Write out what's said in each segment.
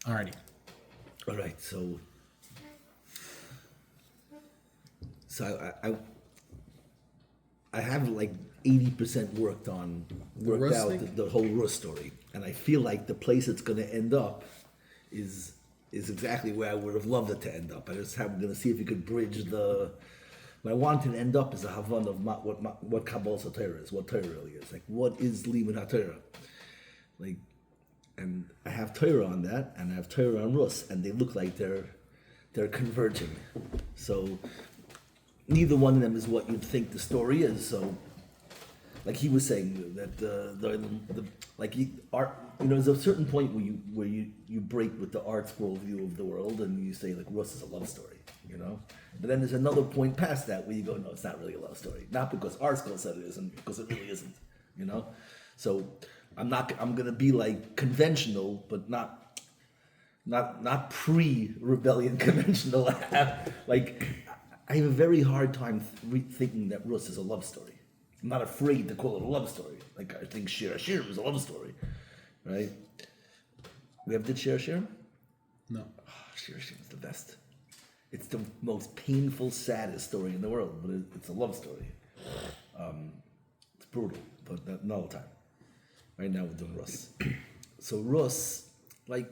Alrighty. All right, so I have like 80% worked Rus out thing? the whole Rus story, and I feel like the place it's going to end up is exactly where I would have loved it to end up. I'm going to see if you could bridge the. What I want to end up is a Havan of what Kabbalah Torah is, what Torah really is, like what is Limud HaTorah, like, and I have Torah on that, and I have Torah on Rus, and they look like they're converging. So neither one of them is what you'd think the story is. So, like he was saying that the like art, there's a certain point where you break with the art's worldview of the world, and you say like Rus is a love story, But then there's another point past that where you go, no, it's not really a love story. Not because our school said it isn't, because it really isn't. So I'm gonna be like conventional, but not pre-rebellion conventional. Like I have a very hard time thinking that Rus is a love story. I'm not afraid to call it a love story. Like I think Shir Hashirim is a love story, right? We ever did Shir Hashirim? No. Shir Hashirim is the best. It's the most painful, saddest story in the world, but it's a love story. It's brutal, but not all the time. Right now we're doing Rus. So Rus, like,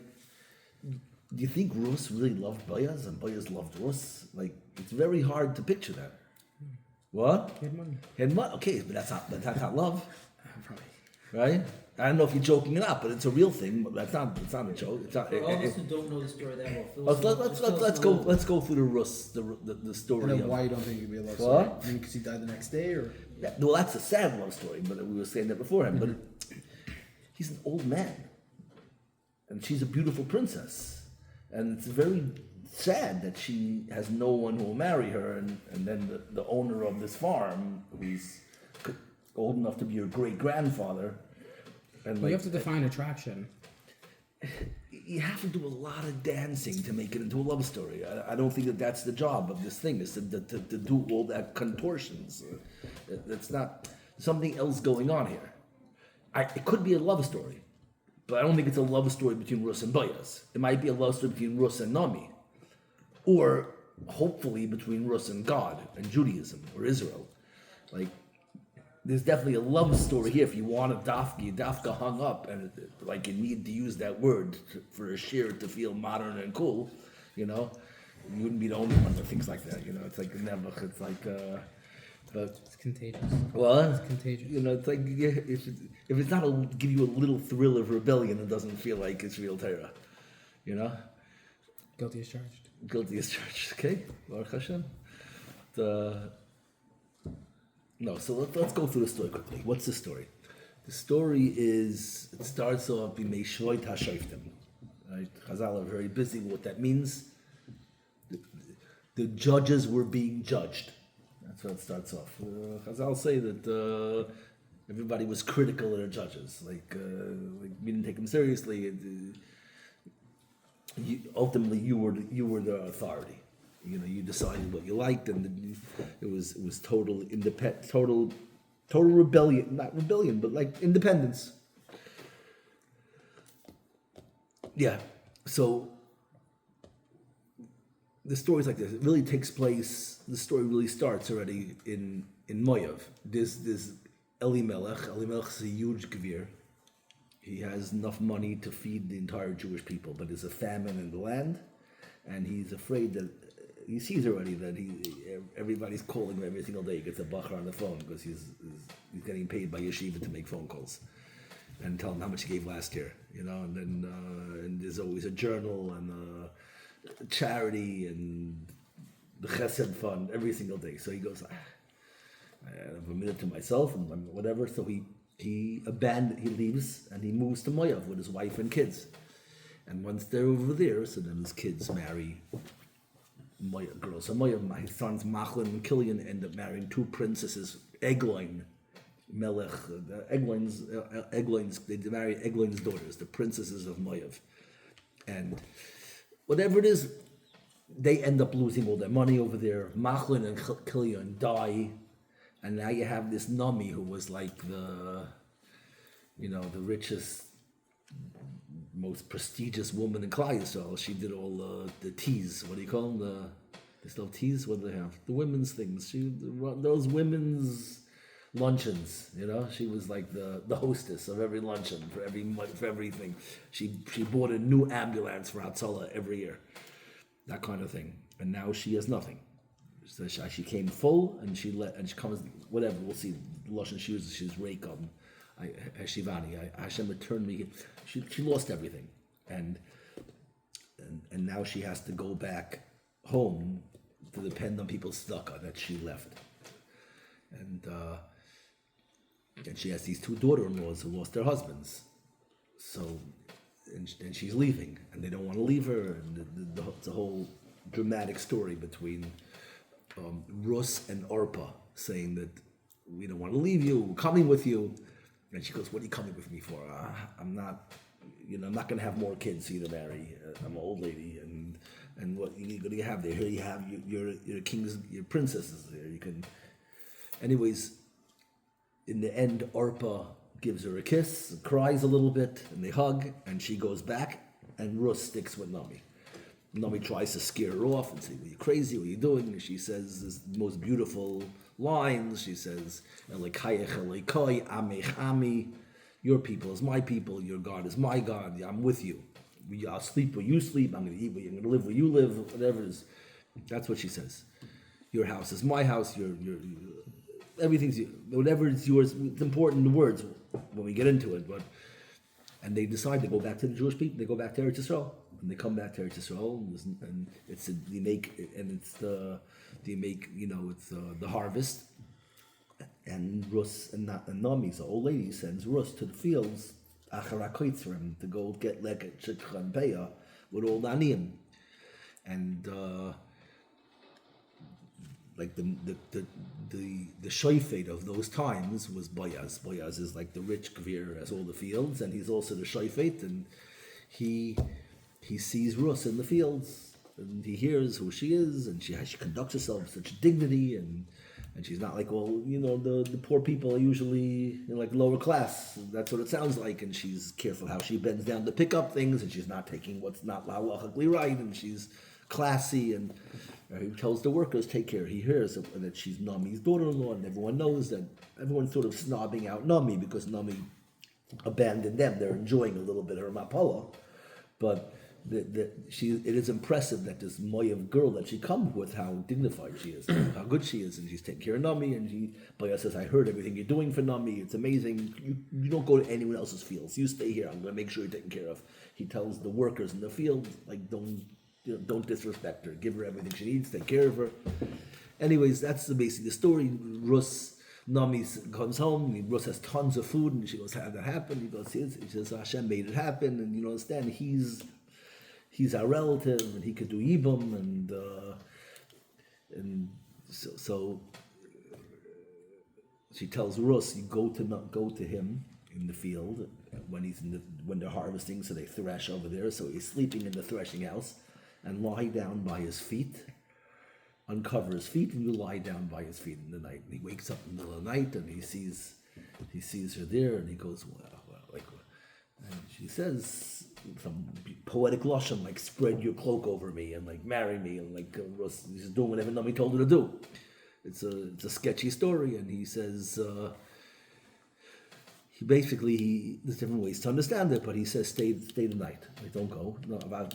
do you think Rus really loved Boaz and Boaz loved Rus? Like, it's very hard to picture that. What? He had money. He had money. Okay, but that's not love, Probably. right? I don't know if you're joking or not, but it's a real thing. But it's not a joke. It's not. For all of us who don't know the story that well, Let's go through the Rus, the story. And then of, why you don't think it'd be a love What? story? I mean, because he died the next day, or Yeah, well, that's a sad love story, but we were saying that beforehand. But he's an old man, and she's a beautiful princess, and it's very sad that she has no one who will marry her, and then the owner of this farm, who's old enough to be your great grandfather, and You like have to define attraction. you have to do a lot of dancing to make it into a love story. I don't think that's the job of this thing, is to do all that contortions. It's not something else going on here. It could be a love story, but I don't think it's a love story between Rus and Boaz. It might be a love story between Rus and Nami, or hopefully between Rus and God and Judaism or Israel. Like, there's definitely a love story here. If you want a dafka hung up, and like you need to use that word for a shir to feel modern and cool, you wouldn't be the only one that thinks like that. It's like never. It's like, but It's contagious. well, It's contagious. it's like if it's not give you a little thrill of rebellion, it doesn't feel like it's real Torah. Guilty as charged. Guilty as charged. Okay, Baruch Hashem. No, so let's go through the story quickly. What's the story? The story it starts off b'mei shvoit hashoftim. Right? Chazal are very busy with what that means. The judges were being judged. That's how it starts off. Chazal say that everybody was critical of their judges. Like we didn't take them seriously. Ultimately, you were the authority. You decided what you liked, and it was total rebellion. Not rebellion, but like independence. Yeah. So the story's like this. It really takes place. The story really starts already in Moav. There's Elimelech. Elimelech is a huge gevir. He has enough money to feed the entire Jewish people, but there's a famine in the land, and he's afraid that he sees already that everybody's calling him every single day. He gets a bacher on the phone because he's getting paid by yeshiva to make phone calls and tell him how much he gave last year, and then and there's always a journal and a charity and the chesed fund every single day. So he goes, I have a minute to myself and whatever. So he leaves and he moves to Moav with his wife and kids. And once they're over there, so then his kids marry Moav girls. So Moav, his sons Machlin and Killian end up marrying two princesses, Egloin, Melech, Egloin's, they marry Egloin's daughters, the princesses of Moav. And whatever it is, they end up losing all their money over there. Machlin and Killian die. And now you have this Nami who was like the richest most prestigious woman in Klal Yisrael. She did all the teas. What do you call them? They still have teas. What do they have? The women's things. Those women's luncheons. She was like the hostess of every luncheon for everything. She bought a new ambulance for Hatzalah every year. That kind of thing. And now she has nothing. So she came full, and she comes, whatever, we'll see. Lashon she's Reikam, Shivani. Hashem returned me. She lost everything, and now she has to go back home to depend on people's tzedakah that she left, and she has these two daughter-in-laws who lost their husbands, so and she's leaving, and they don't want to leave her, and it's a whole dramatic story between Rus and Orpah saying that we don't want to leave you, we're coming with you. And she goes, what are you coming with me for? I'm not, I'm not going to have more kids for you to marry. I'm an old lady, and what do you have there? Here you have your kings, your princesses there. You can, anyways. In the end, Orpah gives her a kiss, cries a little bit, and they hug, and she goes back, and Rus sticks with Nami. Nami tries to scare her off and say, "Are you crazy? What are you doing?" And she says this most beautiful lines. She says, "Elekayech Elekai, Amech Ami, your people is my people, your God is my God. I'm with you. I'll sleep where you sleep. I'm going to eat where you're going to live where you live. Whatever it is." That's what she says. Your house is my house. Your everything's whatever is yours. It's important, the words when we get into it, and they decide to go back to the Jewish people. They go back to Eretz Yisrael, and they come back to Eretz Yisrael, and it's the harvest. And Rus and Nami, the old lady, sends Rus to the fields to go get leket shikha and peah with all the aniyim, and like the shofet of those times was Boaz. Boaz is like the rich gvir, has all the fields, and he's also the shofet, and he sees Rus in the fields, and he hears who she is, and she conducts herself with such dignity, and she's not like, the poor people are usually like lower class. That's what it sounds like, and she's careful how she bends down to pick up things, and she's not taking what's not halachically right, and she's classy, and he tells the workers, take care. He hears that she's Nami's daughter-in-law, and everyone knows that everyone's sort of snobbing out Nami because Nami abandoned them. They're enjoying a little bit of her mapala, but it is impressive that this Moav girl that she comes with, how dignified she is, how good she is, and she's taking care of Nami, and Boaz says, I heard everything you're doing for Nami, it's amazing, you don't go to anyone else's fields, you stay here, I'm going to make sure you're taken care of. He tells the workers in the field, like, don't disrespect her, give her everything she needs, take care of her. Anyways, that's basically the story. Nami comes home, Rus has tons of food, and she goes, how did that happen? He goes, he says, Hashem made it happen, and you understand, he's our relative, and he could do Yibum, and so she tells Rus, you go to him in the field when they're harvesting, so they thresh over there. So he's sleeping in the threshing house, and lie down by his feet, uncover his feet, and you lie down by his feet in the night. And he wakes up in the middle of the night, and he sees her there, and he goes, and she says some poetic lashon, like, spread your cloak over me, and like, marry me, and like, he's doing whatever Nami told her to do. It's a sketchy story, and he says, there's different ways to understand it, but he says, stay the night, like, don't go,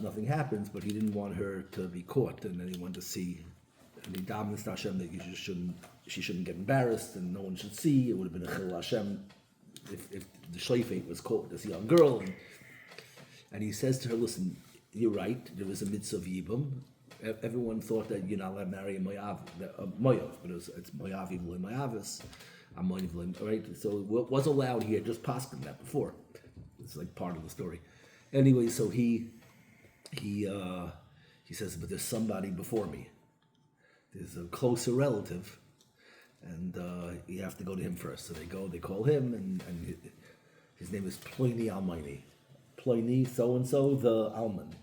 nothing happens, but he didn't want her to be caught, and then he wanted to see, and he davened to Hashem that she shouldn't get embarrassed, and no one should see. It would have been a chil Hashem if the shofet was caught, this young girl, and he says to her, listen, you're right, there was a mitzvah of Yibum. Everyone thought that you're not allowed to marry a Moav, but it's Moav Yibum and Moavis. Right? So what was allowed here, just paskin that before. It's like part of the story. Anyway, so he says, but there's somebody before me. There's a closer relative, and you have to go to him first. So they call him, and his name is Pliny Almighty. Pliny, so-and-so, the Alman.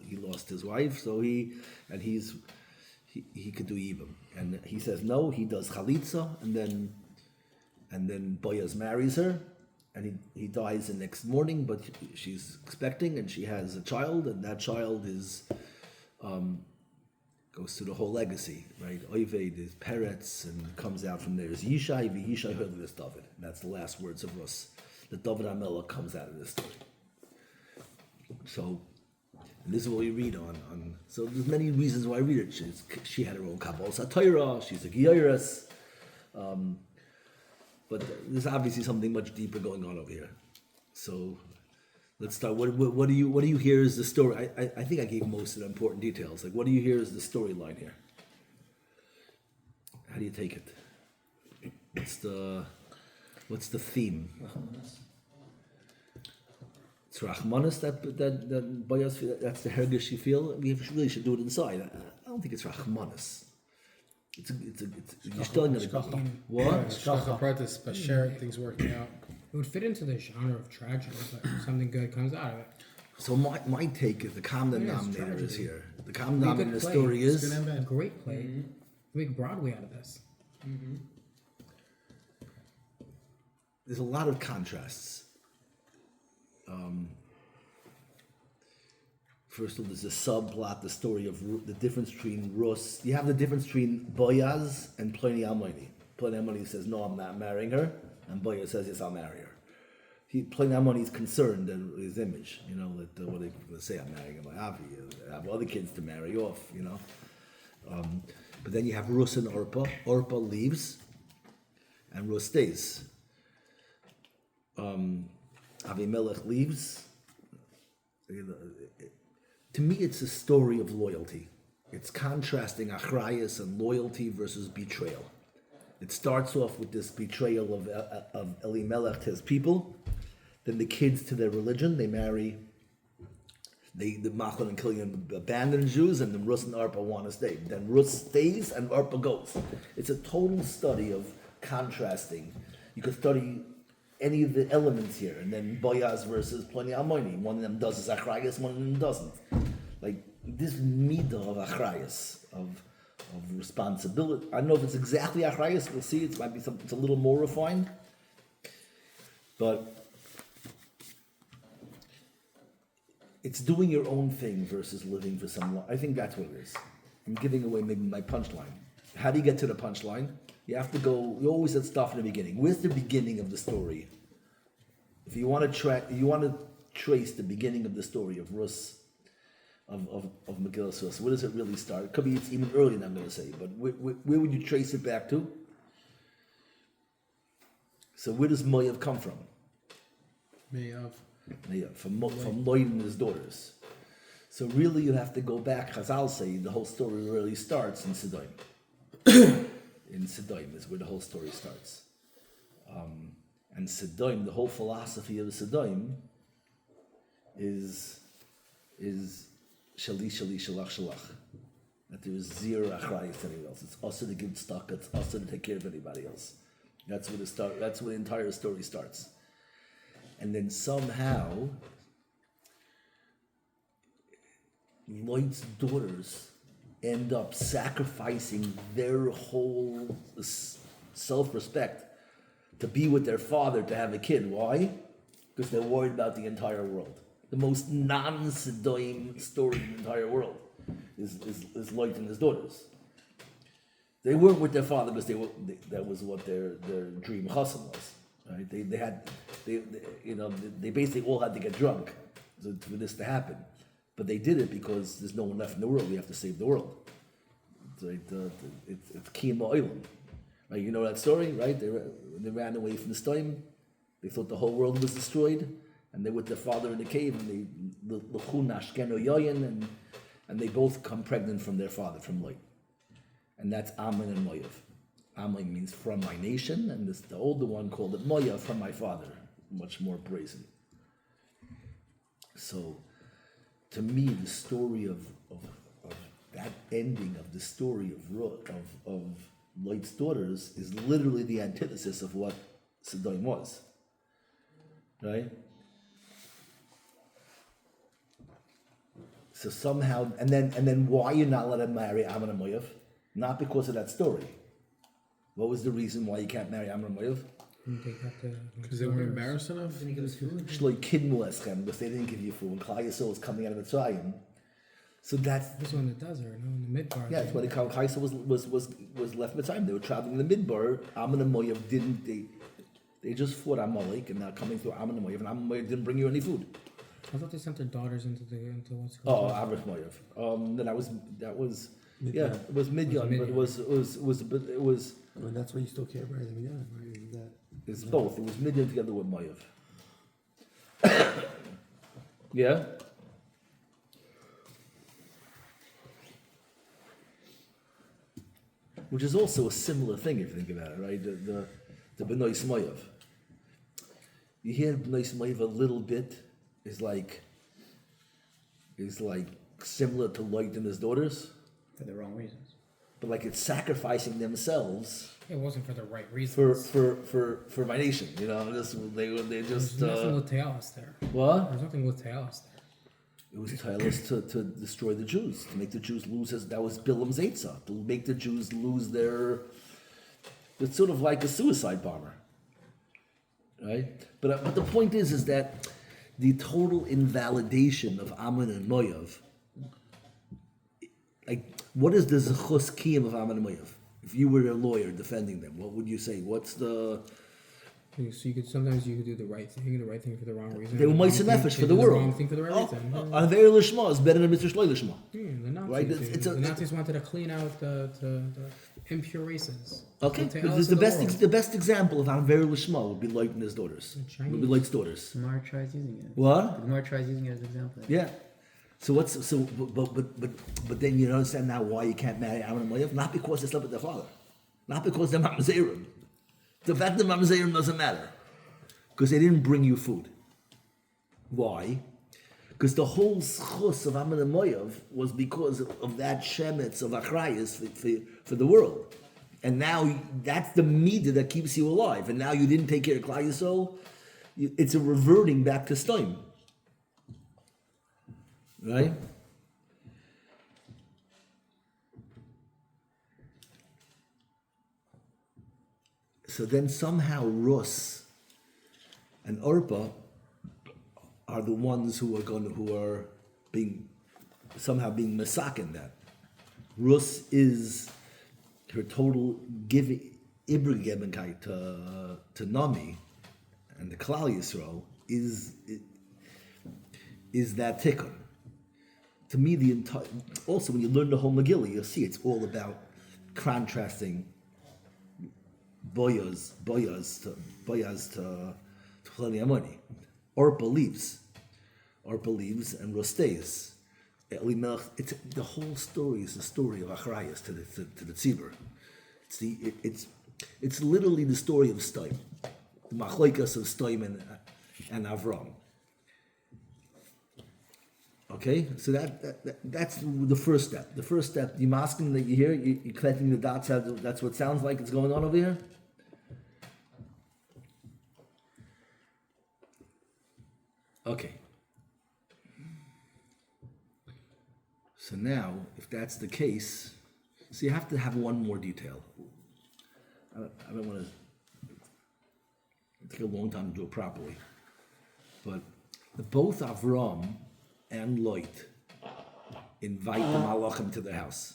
He lost his wife, so he could do Yibum. And he says no, he does Chalitza, and then Boaz marries her, and he dies the next morning, but she's expecting, and she has a child, and that child is goes through the whole legacy, right? Oived is Peretz, and comes out from there is Yishai, v'Yishai heard this David. That's the last words of Rus. The David HaMelech comes out of this story. So, and this is what we read on. So there's many reasons why I read it. She had her own Kabbalah Satira, she's a Gioiris, but there's obviously something much deeper going on over here. So let's start. What do you hear is the story? I think I gave most of the important details. Like, what do you hear is the storyline here? How do you take it? What's the theme? It's Rachmanis that Boyas feel. That's the hergish you feel. We really should do it inside. I don't think it's Rachmanis. It's you're still in the what? Shkacha Pratis, Basher, things working out. It would fit into the genre of tragedy, but something good comes out of it. So my take is the common denominator tragedy. is here. The common denominator in the play. story It's is good and A bad. great play. Make Broadway out of this. there's a lot of contrasts. First of all, there's a subplot, the story of the difference between Rus. You have the difference between Boyaz and Pliny Almoni. Pliny Almoni says, no, I'm not marrying her. And Boyaz says, yes, I'll marry her. Pliny Almoni is concerned in his image, that what they say, I'm marrying my Avi. I have other kids to marry off, But then you have Rus and Orpah. Orpah leaves, and Rus stays. Avimelech leaves. To me, it's a story of loyalty. It's contrasting achrayas and loyalty versus betrayal. It starts off with this betrayal of Elimelech to his people, then the kids to their religion. They marry. The Machlon and Killian abandon Jews, and then Rus and Orpah want to stay. Then Rus stays, and Orpah goes. It's a total study of contrasting. You could study any of the elements here, and then Boyaz versus Pliny Almoni. One of them does his achrayas, one of them doesn't. Like this midah of achrayas, of responsibility. I don't know if it's exactly achrayas. We'll see. It might be something. It's a little more refined, but it's doing your own thing versus living for someone. I think that's what it is. I'm giving away maybe my punchline. How do you get to the punchline? You have to go. You always said stuff in the beginning. Where's the beginning of the story? If you want to trace the beginning of the story of Rus, of Megillas Rus, where does it really start? It could be it's even earlier than I'm going to say, but where would you trace it back to? So where does Moav come from? Me'av. Yeah, from Lloyd and his daughters. So really, you have to go back. Chazal say the whole story really starts in Sidon. In Sidon is where the whole story starts. And Sidon, the whole philosophy of Sidon is shali shali shalach shalach. That there is zero achrayas to anyone else. It's also to give stock. It's also to take care of anybody else. That's where That's where the entire story starts. And then somehow, Lloyd's daughters end up sacrificing their whole self-respect to be with their father to have a kid. Why? Because they're worried about the entire world. The most non-Sidon story in the entire world is Lloyd and his daughters. They weren't with their father because that was what their dream chassan was. Right? They basically all had to get drunk for this to happen. But they did it because there's no one left in the world. We have to save the world. It's kiyum ha'olam. Right? You know that story, right? They ran away from the Stoim. They thought the whole world was destroyed, and they were with their father in the cave, and and they both come pregnant from their father, from Lot. And that's Ammon and Moav. Ammon means from my nation, and the older one called it Moav, from my father, much more brazen. So, to me, the story of that ending of the story of Lot's daughters is literally the antithesis of what Sidon was, right? So somehow, and then why you're not letting marry Ammon and Moav? Not because of that story. What was the reason why you can't marry Ammon and Moav? And they got the Because they were embarrassed enough? Didn't he give us food? Shloi kidmu eschem, because they didn't give you food. And Klal Yisrael was coming out of Mitzrayim. So that's This one in the desert, no, in the midbar. yeah. That's why the Klal Yisrael was left Mitzrayim. They were traveling in the midbar. Ammon and Moav didn't. They just fought Amalek, and now coming through Ammon and Moav, and Ammon and Moav didn't bring you any food. I thought they sent their daughters into what's Oh, called. Avrich Moav. Then that was Midian. it was Midian, but it was I mean, that's why you still can't marry the Midian, right? Isn't that? it's both. It was Midian together with Moav. Yeah. Which is also a similar thing if you think about it, right? The Benois Moav. You hear Benois Moav a little bit is like similar to Lot and his daughters, For the wrong reasons. but like it's sacrificing themselves It wasn't for the right reasons. for my nation. You know, they just There's nothing with Teos there. what? There's nothing with Teos there. It was tireless to destroy the Jews, to make the Jews lose. That was Bilam's Eitzah, to make the Jews lose their. It's sort of like a suicide bomber, right? But the point is that the total invalidation of Ammon and Moav. Like, what is the zechus kiyum of Ammon and Moav? If you were a lawyer defending them, what would you say? What's the? So you could sometimes you could do the right thing for the wrong reason. They were and the wrong Moishe thing- Nefesh for they the did world. wrong thing for the right reason. Aver Lishma is better than Mitzvah Shloi Lishma. The Nazis, Right, did. it's a- the Nazis wanted to clean out the impure races. Okay, The but Teos the of best world. the best example of Aver Lishma would be Lot and his daughters. Chinese. Would be Lot's daughters. Gemara tries using it. What? The Gemara tries using it as an example. Yeah. So but then you don't understand now why you can't marry Ammon and Moav? Not because they slept with their father, not because they're mamzerim. The fact that mamzerim doesn't matter because they didn't bring you food. Why? Because the whole schus of Ammon and Moav was because of that shemetz of achrayas for the world, and now that's the midah that keeps you alive. And now you didn't take care of Klal Yisrael. It's a reverting back to Stoim. Right? So then somehow Rus and Orpah are the ones who are being masakin that. Rus is her total giving Ibrahim to Nami and the Klal Yisrael is that tikkun. To me, the entire also when you learn the whole Megillah, you'll see it's all about contrasting Boyaz to Chani Amoni. Orpah leaves, and Rus stays. Elimelech, the whole story is the story of Achrayas to the Tzibur. It's literally the story of Stoim, the Machloikas of Stoim and Avram. Okay, so that's the first step. The first step, you masking that you hear, you're connecting the dots. That's what sounds like it's going on over here. Okay. So now, if that's the case, so you have to have one more detail. I don't want to take a long time to do it properly, but both Avram and Lot invite the Malachim to their house.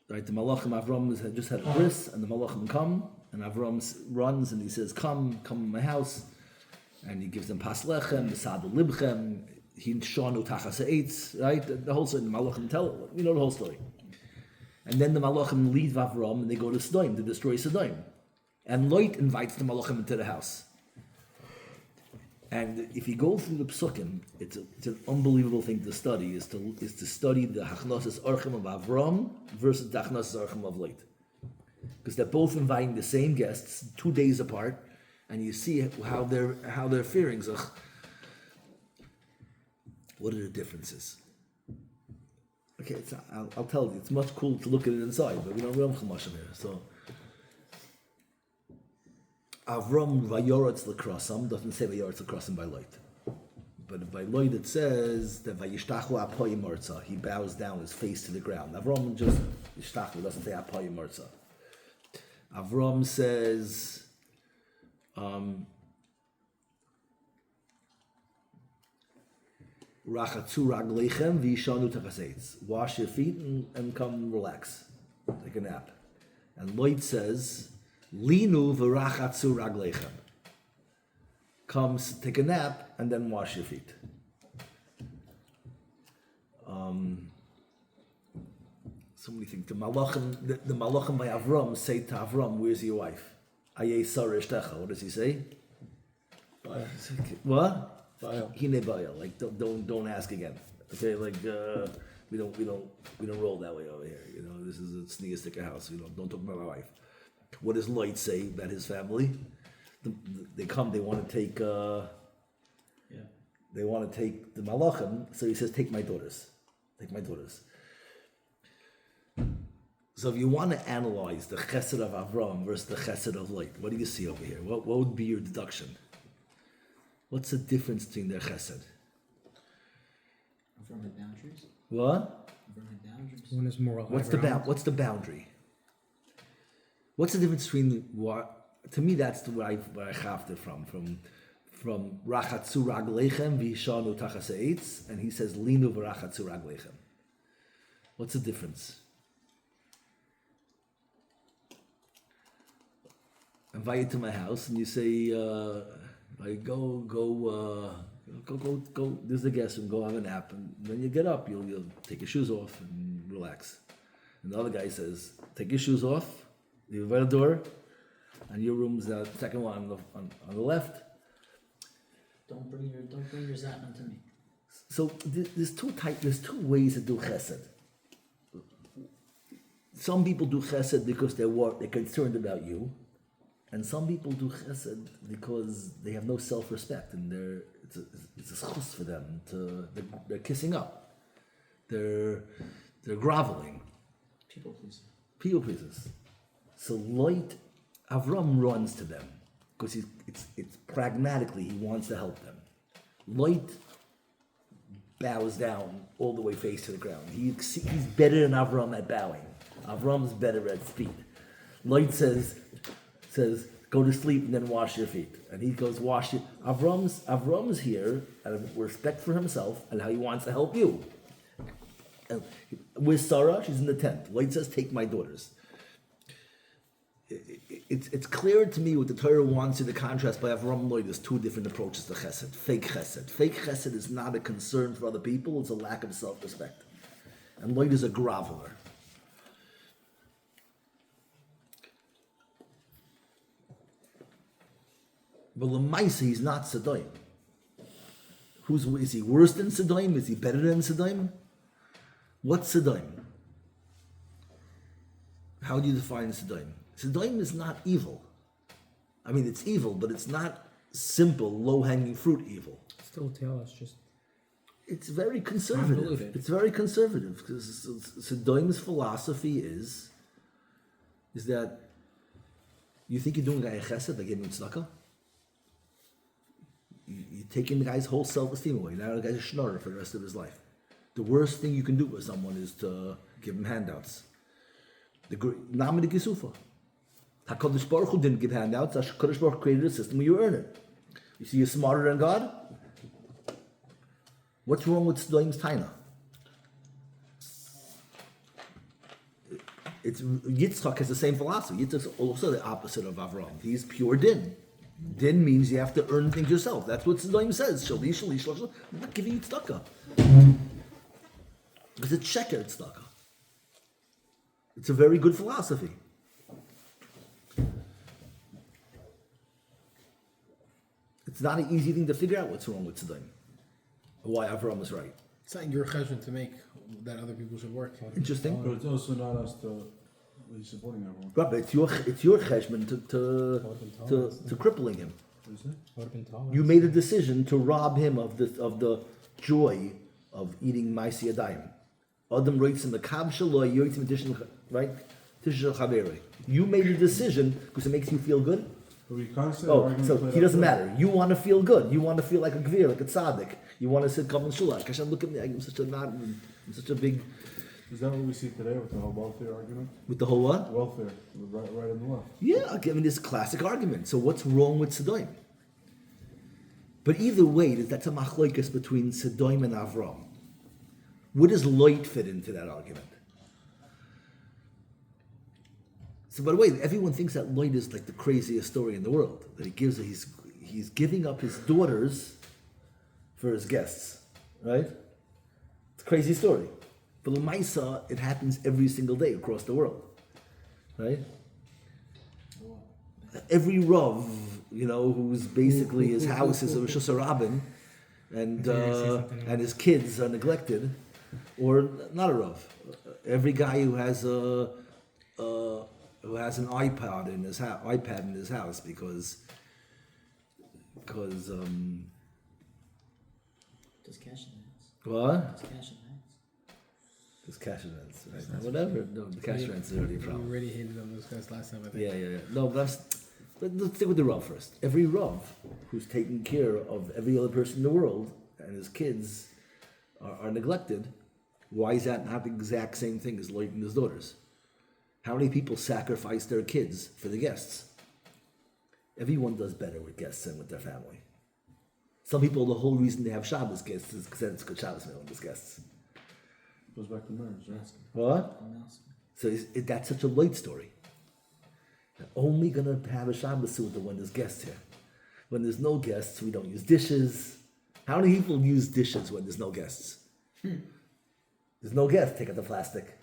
Right, the Malachim, Avram had just had a bris, and the Malachim come, and Avram runs and he says, come in my house, and he gives them pas lechem, besad libchem, he shanu tachas eitz, right? The whole story, the Malachim tell, you know the whole story. And then the Malachim leave Avram and they go to Sodom to destroy Sodom. And Lot invites the Malachim into the house. And if you go through the psukim, it's an unbelievable thing to study. Is to study the hachnosas orchim of Avram versus the hachnosas orchim of Lot, because they're both inviting the same guests 2 days apart, and you see how they're fearing. What are the differences? Okay, I'll tell you. It's much cooler to look at it inside, but we don't have chumashim here. So Avram vayoretz l'krasam doesn't say vayoretz l'krasam by Lot, but by Lot it says that vayishtachu apoyim marza. He bows down his face to the ground. Avram just yishtachu doesn't say apoyim marza. Avram says, Rachatzu raglechem v'yishanu tachaseitz. Wash your feet and come relax. Take a nap. And Lloyd says, Linu v'rachatzu raglechem. Come take a nap and then wash your feet. So many things. The malachim by Avram say to Avram, "Where's your wife?" Ayei sarah ishtecha. What does he say? What? Hine baya. Like don't ask again. Okay, like we don't roll that way over here. You know, this is a sneakers house. Don't talk about my wife. What does Lloyd say about his family? They come. They want to take. They want to take the malachim. So he says, "Take my daughters. Take my daughters." So if you want to analyze the chesed of Avram versus the chesed of Lot, what do you see over here? What would be your deduction? What's the difference between their chesed? From the boundaries. What? From the boundaries. One is more. What's the boundary? What's the difference between what? To me, that's where I chaved it from rachatzu raglechem v'yishanu tachaseitz, and he says linu v'rachatzu raglechem. What's the difference? I invite you to my house, and you say, go. This is the guest room. Go have a nap, and when you get up, you'll take your shoes off and relax. And the other guy says, take your shoes off. You invite a door, and your room's the second one on the left. Don't bring your zatman to me. So there's two ways to do chesed. Some people do chesed because they're concerned about you, and some people do chesed because they have no self-respect, and it's a schus for them. They're kissing up, they're groveling. People pleasers. So Avram runs to them because it's pragmatically he wants to help them. Lot bows down all the way face to the ground. He's better than Avram at bowing. Avram's better at speed. Lot says, go to sleep and then wash your feet. And he goes, wash it. Avram's here out of respect for himself and how he wants to help you. And with Sarah, she's in the tent. Lot says, take my daughters. It's clear to me what the Torah wants you to contrast by Avram and Lot. There's two different approaches to chesed. Fake chesed. Fake chesed is not a concern for other people, it's a lack of self-respect. And Lot is a groveler. But Lamaisa, he's not Sodom. Is he worse than Sodom? Is he better than Sodom? What's Sodom? How do you define Sodom? Sodom is not evil. I mean, it's evil, but it's not simple, low-hanging fruit evil. Still tell us just. It's very conservative. Convoluted. It's very conservative because Sodom's philosophy is that you think you're doing a guy a chesed by giving him tzedakah? You're taking the guy's whole self-esteem away. Now the guy's a schnorrer for the rest of his life. The worst thing you can do with someone is to give him handouts. The Name de Gisufa. HaKadosh Baruch Hu didn't give handouts. HaKadosh Baruch Hu created a system where you earn it. You see you're smarter than God? What's wrong with Sodom's Taina? Yitzchak has the same philosophy. Yitzchak's also the opposite of Avram. He's pure din. Din means you have to earn things yourself. That's what Sodom says. Shali, shali, shali. I'm not giving you tzedakah. Because it's sheker tzedakah. It's a very good philosophy. It's not an easy thing to figure out what's wrong with Sodom. Why Avram is right. It's not your cheshbon to make that other people should work. Interesting. But it's also not us to be supporting everyone. Right, but it's your cheshbon to crippling him. Is it? Would have been taller. You made a decision to rob him of the joy of eating ma'aseh yadayim. Adam writes in the Kab Shaloi, Yoitzim edition, right? Tishah Chaveri. You made a decision because it makes you feel good. But we can't say Oh, so he doesn't matter. You want to feel good. You want to feel like a gvir, like a tzaddik. You want to sit come in shul. Hashem, look at me. I'm such a big Is that what we see today with the whole welfare argument? With the whole what? Welfare, right and left. Yeah, I mean, this classic argument. So what's wrong with Sodom? But either way, that's a machloikas between Sodom and Avram. Where does Lot fit into that argument? So by the way, everyone thinks that Lot is like the craziest story in the world. That he's giving up his daughters for his guests, right? It's a crazy story. But Lamaisa, it happens every single day across the world, right? Every Rav, who's basically his house is a Rosh Hashanah and his kids are neglected, or not a Rav. Every guy who has an iPad in his house because Does cash in hands. what? Does cash in hands. There's cash events, right? Whatever. No, the cash events is already a We problem. already hated on those guys last time, I think. Yeah. No, but let's stick with the Rav first. Every Rav who's taking care of every other person in the world and his kids are neglected, why is that not the exact same thing as Lot and his daughters? How many people sacrifice their kids for the guests? Everyone does better with guests than with their family. Some people, the whole reason they have Shabbos guests is because it's good Shabbos meal with guests. Goes back to marriage, right? What? I'm asking. So that's such a light story. They're only going to have a Shabbos Suda when there's guests here. When there's no guests, we don't use dishes. How many people use dishes when there's no guests? There's no guests, take out the plastic.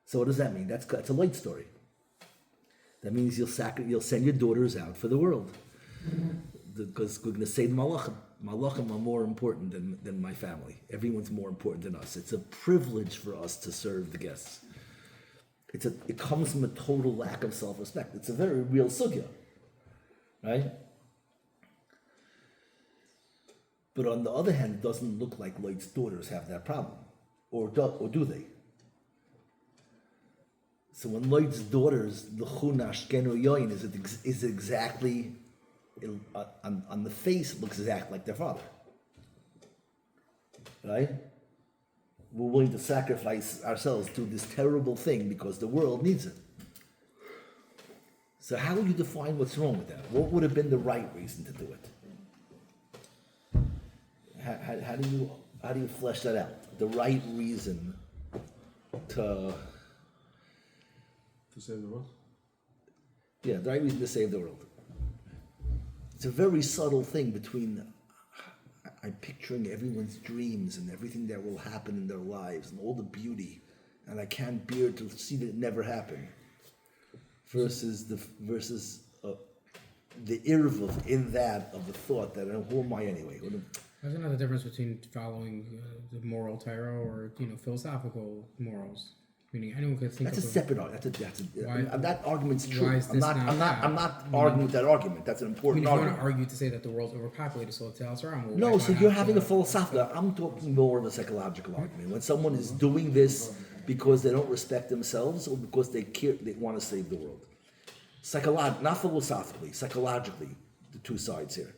So what does that mean? That's a light story. That means you'll send your daughters out for the world. Because we're going to say the Malachim. Malachim are more important than my family. Everyone's more important than us. It's a privilege for us to serve the guests. It comes from a total lack of self-respect. It's a very real sugya, right? But on the other hand, it doesn't look like Lot's daughters have that problem, or do they? So when Lot's daughters, the chunash genu yoin is exactly on the face, it looks exactly like their father, right? We're willing to sacrifice ourselves to this terrible thing because the world needs it. So how would you define what's wrong with that? What would have been the right reason to do it? How do you flesh that out? The right reason to save the world. the right reason to save the world. It's a very subtle thing between I'm picturing everyone's dreams and everything that will happen in their lives and all the beauty, and I can't bear to see that it never happened. Versus the irv in that of the thought that who am I anyway? There's another difference between following the moral Torah or philosophical morals. Meaning anyone could think That's a of separate argument. Why- That argument's why true. is this not I'm that? not arguing with that argument. That's an I mean, important if you want argument. to argue to say that the world's overpopulated, so it's elsewhere. No, so you're having a philosophical. I'm talking more of a psychological argument. When someone is doing this because they don't respect themselves or because they want to save the world. Not philosophically, psychologically, the two sides here.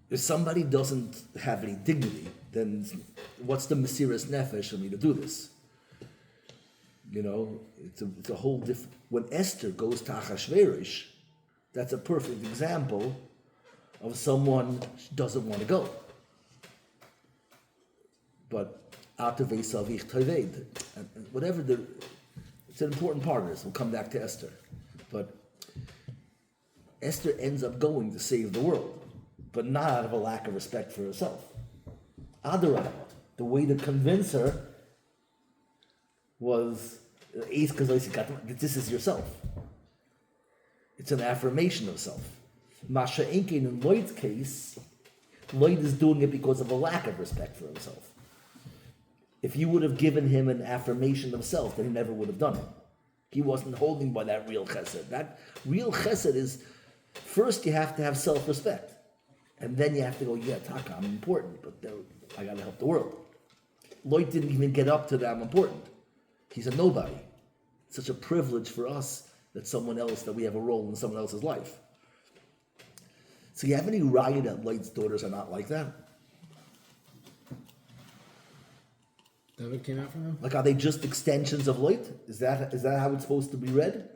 If somebody doesn't have any dignity, then what's the Mesiras Nefesh for me to do this? It's a whole different. When Esther goes to Achashverosh, that's a perfect example of someone who doesn't want to go. But Atavei Toved, and whatever it's an important part of this. We'll come back to Esther, but Esther ends up going to save the world, but not out of a lack of respect for herself. Adarabah, the way to convince her was this is yourself. It's an affirmation of self. Masha Inkin, in Lloyd's case, Lloyd is doing it because of a lack of respect for himself. If you would have given him an affirmation of self, then he never would have done it. He wasn't holding by that real chesed. That real chesed is, first you have to have self-respect. And then you have to go, Taka, I'm important, but I got to help the world. Lloyd didn't even get up to that I'm important. He's a nobody. It's such a privilege for us that we have a role in someone else's life. So you have any riot that Lloyd's daughters are not like that? That what came out from him? Like, are they just extensions of light? Is that how it's supposed to be read?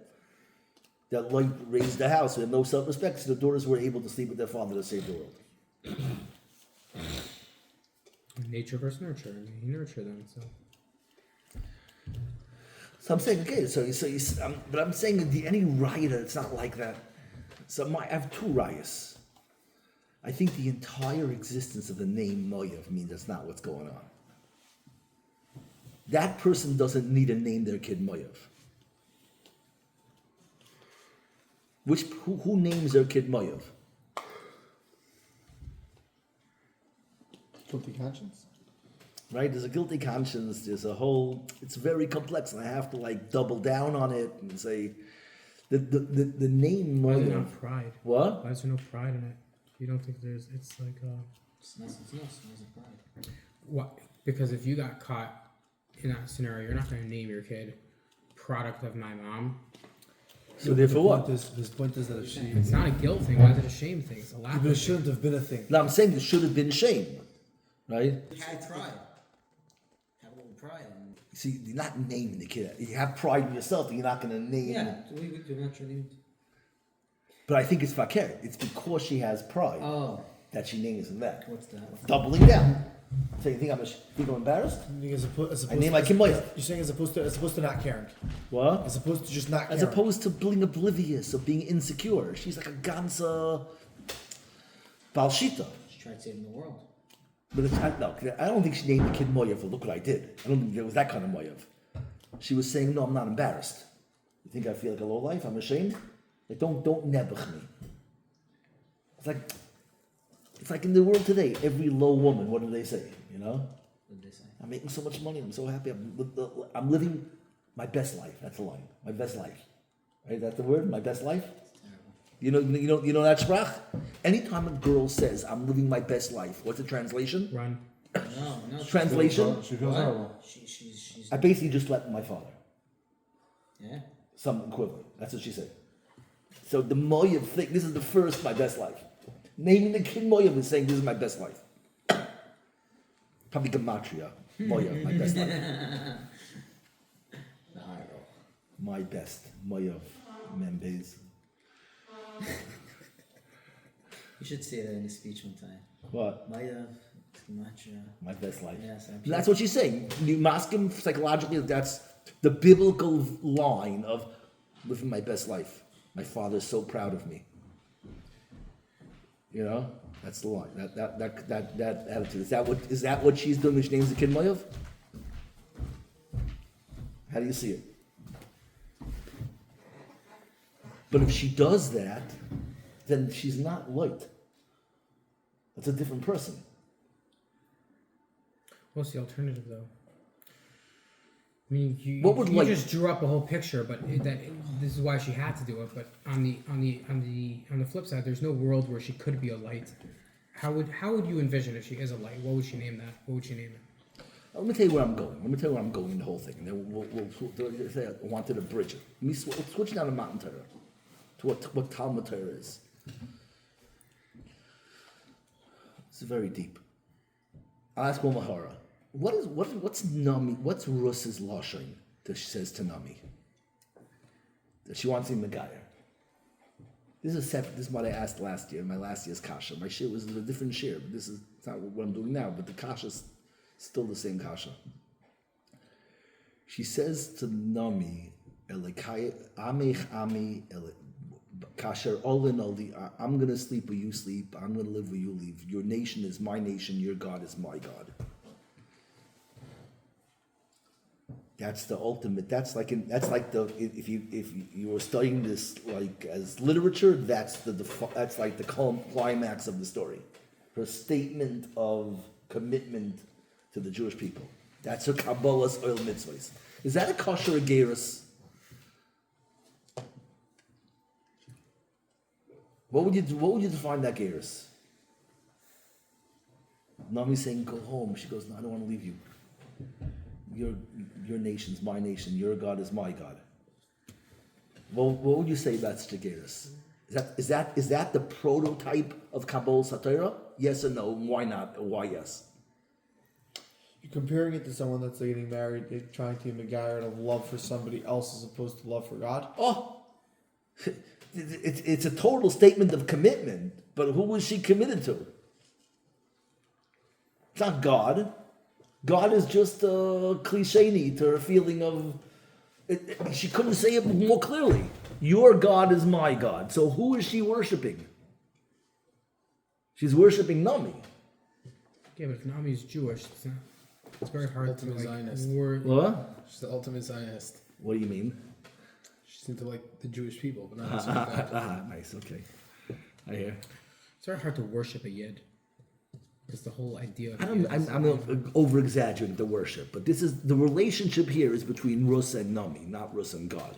That light raised the house. We have no self-respect, so the daughters were able to sleep with their father to save the world. Nature versus nurture. I mean, he nurtured them, so. So I'm saying, okay, but I'm saying any rioter, it's not like that. So I have two riots. I think the entire existence of the name Moav means that's not what's going on. That person doesn't need to name their kid Moav. Who names their kid Moav? Guilty conscience? Right? There's a guilty conscience. There's a whole. It's very complex, and I have to like double down on it and say, the name Why is there Moav. not pride? What? Why is there no pride in it? You don't think there's? It's like It's nice and pride. what? Because if you got caught in that scenario, you're not going to name your kid product of my mom. So therefore, what? His point is that if she... It's not a guilt thing. Why is it a shame thing? It's a lack But it of shouldn't have been a thing. No, I'm saying there should have been shame, right? Have pride. Have a little pride. And See, you're not naming the kid. You have pride in yourself, and you're not going to name. yeah, we do naturally. But I think it's fakir. It's because she has pride Oh, that she names him that. what's that? Doubling down. So you think I'm embarrassed? As opposed I name my kid Moav. You're saying as opposed to not caring. What? As opposed to just not caring. As opposed to being oblivious or being insecure. She's like a ganza balshita. She tried saving the world. But I don't think she named the kid Moav for look what I did. I don't think it was that kind of Moav. She was saying, no, I'm not embarrassed. You think I feel like a low life? I'm ashamed? Like, don't nebuch me. It's like in the world today, every low woman, what do they say? You know? What did they say? I'm making so much money. I'm so happy. I'm living my best life. That's the line. My best life. Right? That's the word. My best life. You know that sprach? Anytime a girl says, I'm living my best life, what's the translation? run. No. Translation? She feels What? horrible. She's. I basically just left my father. Yeah. Some equivalent. That's what she said. So the Moav thing, this is the first my best life. Naming the kid Moav is saying this is my best life. Probably gematria. Moav, my best life. My best. Moav. Membez. You should say that in a speech one time. What? Maya, Gematria. My best life. Yes, I'm That's what she's saying. You ask him psychologically, that's the biblical line of living my best life. My father's so proud of me. You know, that's the line. That attitude. Is that what she's doing when she names the kid Moav? How do you see it? But if she does that, then she's not light. That's a different person. What's the alternative, though? I mean, you just drew up a whole picture, but this is why she had to do it. But on the flip side, there's no world where she could be a light. How would you envision if she is a light? What would she name that? What would she name it? Let me tell you where I'm going. Let me tell you where I'm going in the whole thing. And then we'll say I wanted to bridge it. Let me switch down to Mountain Torah, to what Talmud Torah is. It's very deep. I'll ask one Mahara. What's Nami? What's Rus's lashon that she says to Nami? That she wants him Megayah. This is separate. This is what I asked last year. My last year's kasha. My shir was a different shir, but it's not what I'm doing now. But the kasha's still the same kasha. She says to Nami, "Elikai amich ami kasher olin oli. I'm gonna sleep where you sleep. I'm gonna live where you live. Your nation is my nation. Your God is my God." That's the ultimate. If you were studying this like as literature, that's like the climax of the story. Her statement of commitment to the Jewish people. That's her Kabbalah's oil mitzvahs. Is that a kosher gerus? What would you define that gerus? Nami saying, "Go home." She goes, "No, I don't want to leave you. Your nation's my nation. Your God is my God." Well, what would you say about such a gerus? Is that the prototype of Kabbalah Satira? Yes or no? Why not? Or why yes? You're comparing it to someone that's getting married, they're trying to be McGuire of love for somebody else as opposed to love for God. Oh, it's a total statement of commitment, but who was she committed to? It's not God. God is just a cliche to her feeling of. She couldn't say it more clearly. Your God is my God. So who is she worshiping? She's worshiping Nami. Yeah, but if Nami's Jewish, it's very hard Ultimate to Zionist. What? She's the ultimate Zionist. What do you mean? She seems to like the Jewish people, but not necessarily God. Nice, okay. I hear. It's very hard to worship a Yid. Because the whole idea of I'm not over-exaggerating the worship, but this is the relationship here is between Rus and Nami, not Rus and God.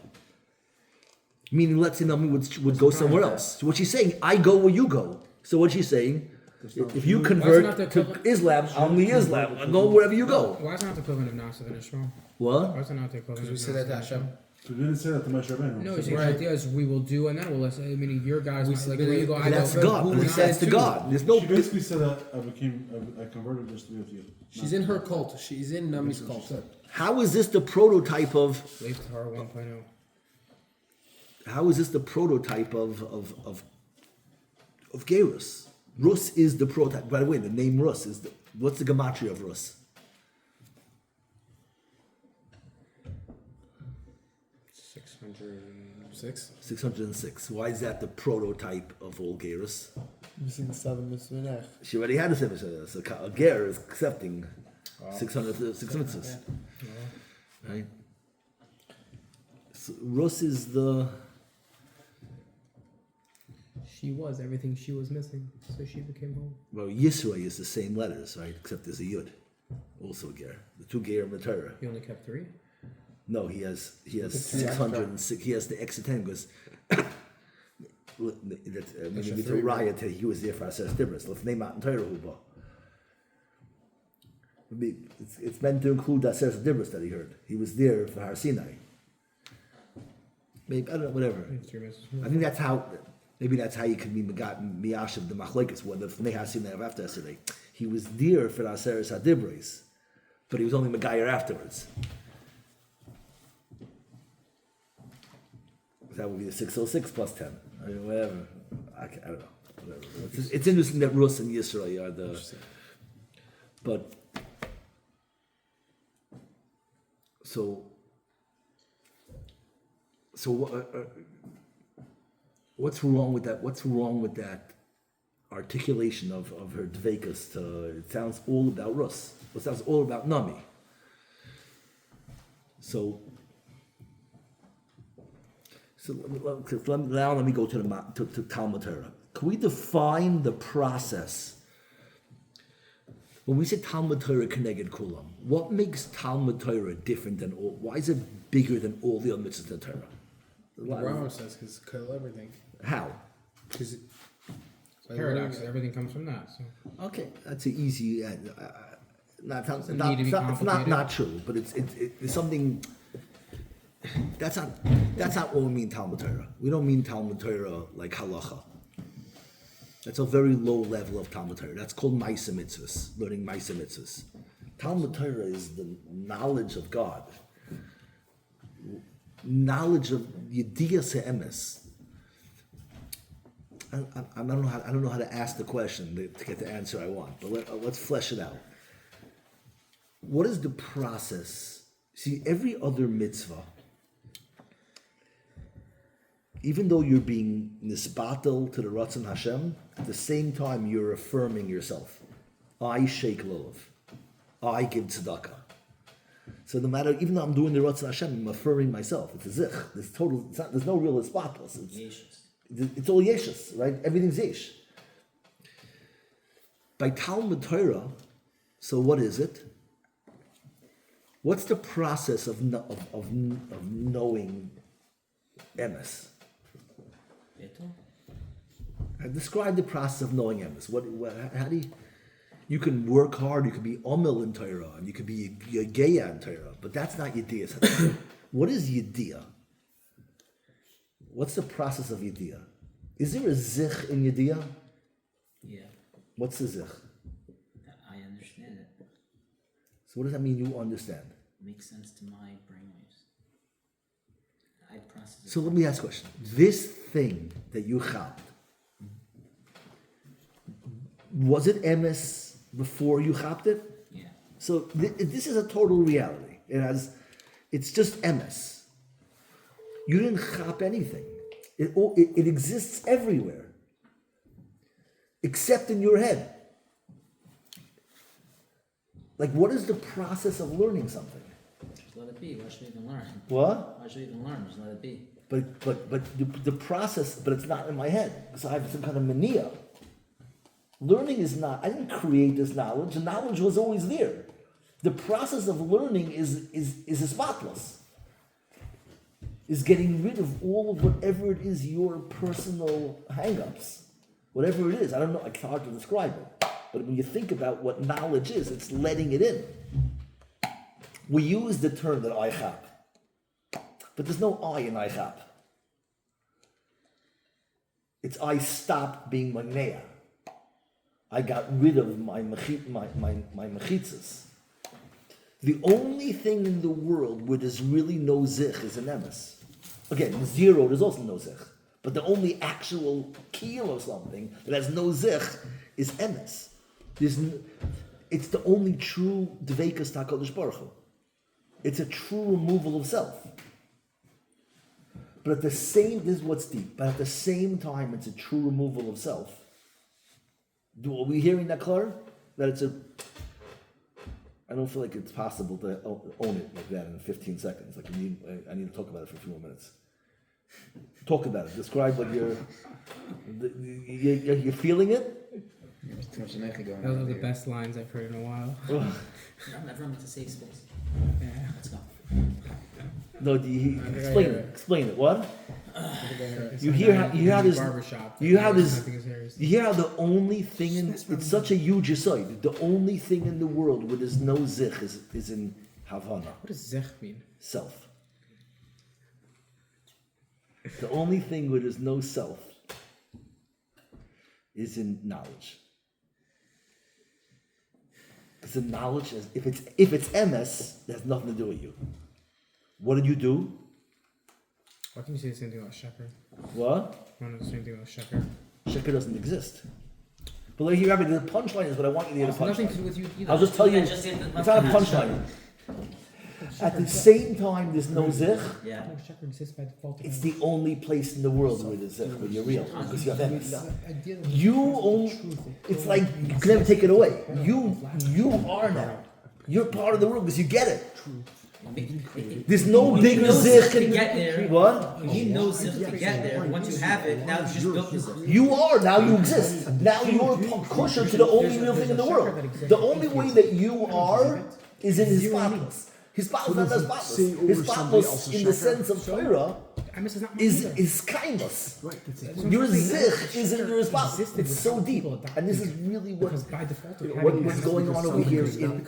Meaning, let's say Nami would go somewhere else. So what she's saying, I go where you go. So what she's saying, if you convert to Islam, I'll be Islam. I'll go wherever you go. Why is it not the equivalent of Nasa and Ishmael? What? Why is it not the equivalent of We say that to Nasa? Hashem. So we didn't say that to Moshe Rabbeinu. No, the idea is we will do and then we'll listen. Meaning your guys, like where you go, I That's go. God. Who That's said the to? God. There's no. She basically said that I converted just to be with you. She's in her cult. She's in Nami's That's what she cult. said. How is this the prototype of? Slave to Torah 1.0. How is this the prototype of Gerus? Rus is the prototype. By the way, the name Rus is the. What's the gematria of Rus? 606. 606. Why is that the prototype of all Gerus? Missing the seven mitzvah. She already had a 7. So a Ger is accepting 606 mitzvahs. Right? So Rus is the. She was everything she was missing, so she became home. Well, Yisro is the same letters, right? Except there's a Yud. Also a Ger. The two Ger in the Torah. He only kept 3. No, he has 606. He has the extra 10 because maybe to riot he was there for Aseret Dibros. Let's name out in Torah Huba. It's meant to include Aseret Dibros that he heard. He was there for Har Sinai. Maybe I don't know. Whatever. I think that's how. Maybe that's how you could be miyashiv the machlekes. Whether from Har Sinai after yesterday, he was there for Aseret Dibros, but he was only Megayer afterwards. That would be the 606 plus 10. I mean, whatever. I don't know. Whatever. It's interesting that Rus and Yisrael are the. But. So what's wrong with that? What's wrong with that articulation of her dveikus? It sounds all about Rus. It sounds all about Nami. So now let me go to Talmud Torah. Can we define the process? When we say Talmud Torah Keneged Kulam, what makes Talmud Torah different than all? Why is it bigger than all the other mitzvahs in the Torah? The Rambam says because kill everything. How? Because Paradox. Everything comes from that. So. Okay, that's an easy. Doesn't need to be complicated. Not true, but it's something. That's not what we mean Talmud Torah. We don't mean Talmud Torah like halacha. That's a very low level of Talmud Torah. That's called Maisa Mitzvahs, learning Maisa Mitzvahs. Talmud Torah is the knowledge of God, knowledge of Yediyah Se'emes. I don't know how to ask the question to get the answer I want, but let's flesh it out. What is the process? See, every other mitzvah, even though you're being nisbatel to the Ratzon Hashem, at the same time you're affirming yourself. I shake lulav. I give tzedakah. So no matter, even though I'm doing the Ratzon Hashem, I'm affirming myself. It's a zich. There's no real nisbatel. It's all yeshus, right? Everything's yesh. By Talmud Torah, so what is it? What's the process of knowing emes? Describe the process of knowing emes. How do you can work hard, you can be omil in Torah, and you can be yegeya in Torah, but that's not yediyah. What is yediyah? What's the process of yediyah? Is there a zich in yediyah? Yeah, What's the zich? I understand it. So what does that mean? You understand? Makes sense to my brainwaves. I process it. So let me ask a question. This thing that you chapped, was it emes before you chapped it? Yeah. So this is a total reality. It's just emes. You didn't chap anything. It exists everywhere, except in your head. Like, what is the process of learning something? Just let it be. Why should we even learn? What? Why should we even learn? Just let it be. But the process, but it's not in my head because I have some kind of mania. Learning is not. I didn't create this knowledge. The knowledge was always there. The process of learning is spotless. Is getting rid of all of whatever it is your personal hang-ups. Whatever it is. I don't know, it's hard to describe it. But when you think about what knowledge is, it's letting it in. We use the term that I have. But there's no I in I have. It's I stopped being magnea. I got rid of my mechitzas. The only thing in the world where there's really no zich is an emes. Again, zero, there's also no zich. But the only actual keel or something that has no zich is emes. It's the only true dveikas HaKadosh Baruch Hu. It's a true removal of self. But at the same, this is what's deep, but at the same time, it's a true removal of self. Are we hearing that clear? That it's a... I don't feel like it's possible to own it like that in 15 seconds. Like I need to talk about it for a few more minutes. Talk about it. Describe what you're feeling it. There's too much energy going Those on are the here. best lines I've heard in a while. Everyone gets a safe space. Yeah. Let's go. No, explain it. What? It's You like hear that how you have in this. barbershop. You have this. Nothing is serious. You hear how the only thing in it's such a huge aside. The only thing in the world where there's no zich is in Havana, What does zech mean? self. The only thing where there's no self is in knowledge. Because the knowledge is if it's MS, it has nothing to do with you. What did you do? Why can you say the same thing about sheker? What? I don't know the same thing about sheker. Sheker doesn't exist. But like here, Rabbi, the punchline is what I want you to hear. It's The nothing to punchline. do with you either. I'll just tell you, Yeah, just say the it's not a punchline. punchline. At the same time, there's no zich. Yeah. No, sheker exists by default. It's the only place in the world where there's zich, where you're real, because you have MS. Idea that You own. It's like you can never take it away. You are now. You're part of the world because you get it. There's no He big knows zich. to get there. What? He knows if to get there. Once you have it, now you just built the zip. You are now. You exist. Now you're kosher to the only real thing in the world. The only way that you are is in his spotless. His spotless, not spotless. His spotless in the sense of Torah MS is not mine either. is kindness. Right, that's it. Your zich is in your spotless. It's so deep, and this is really what Because by default, of what having is MS going on over here in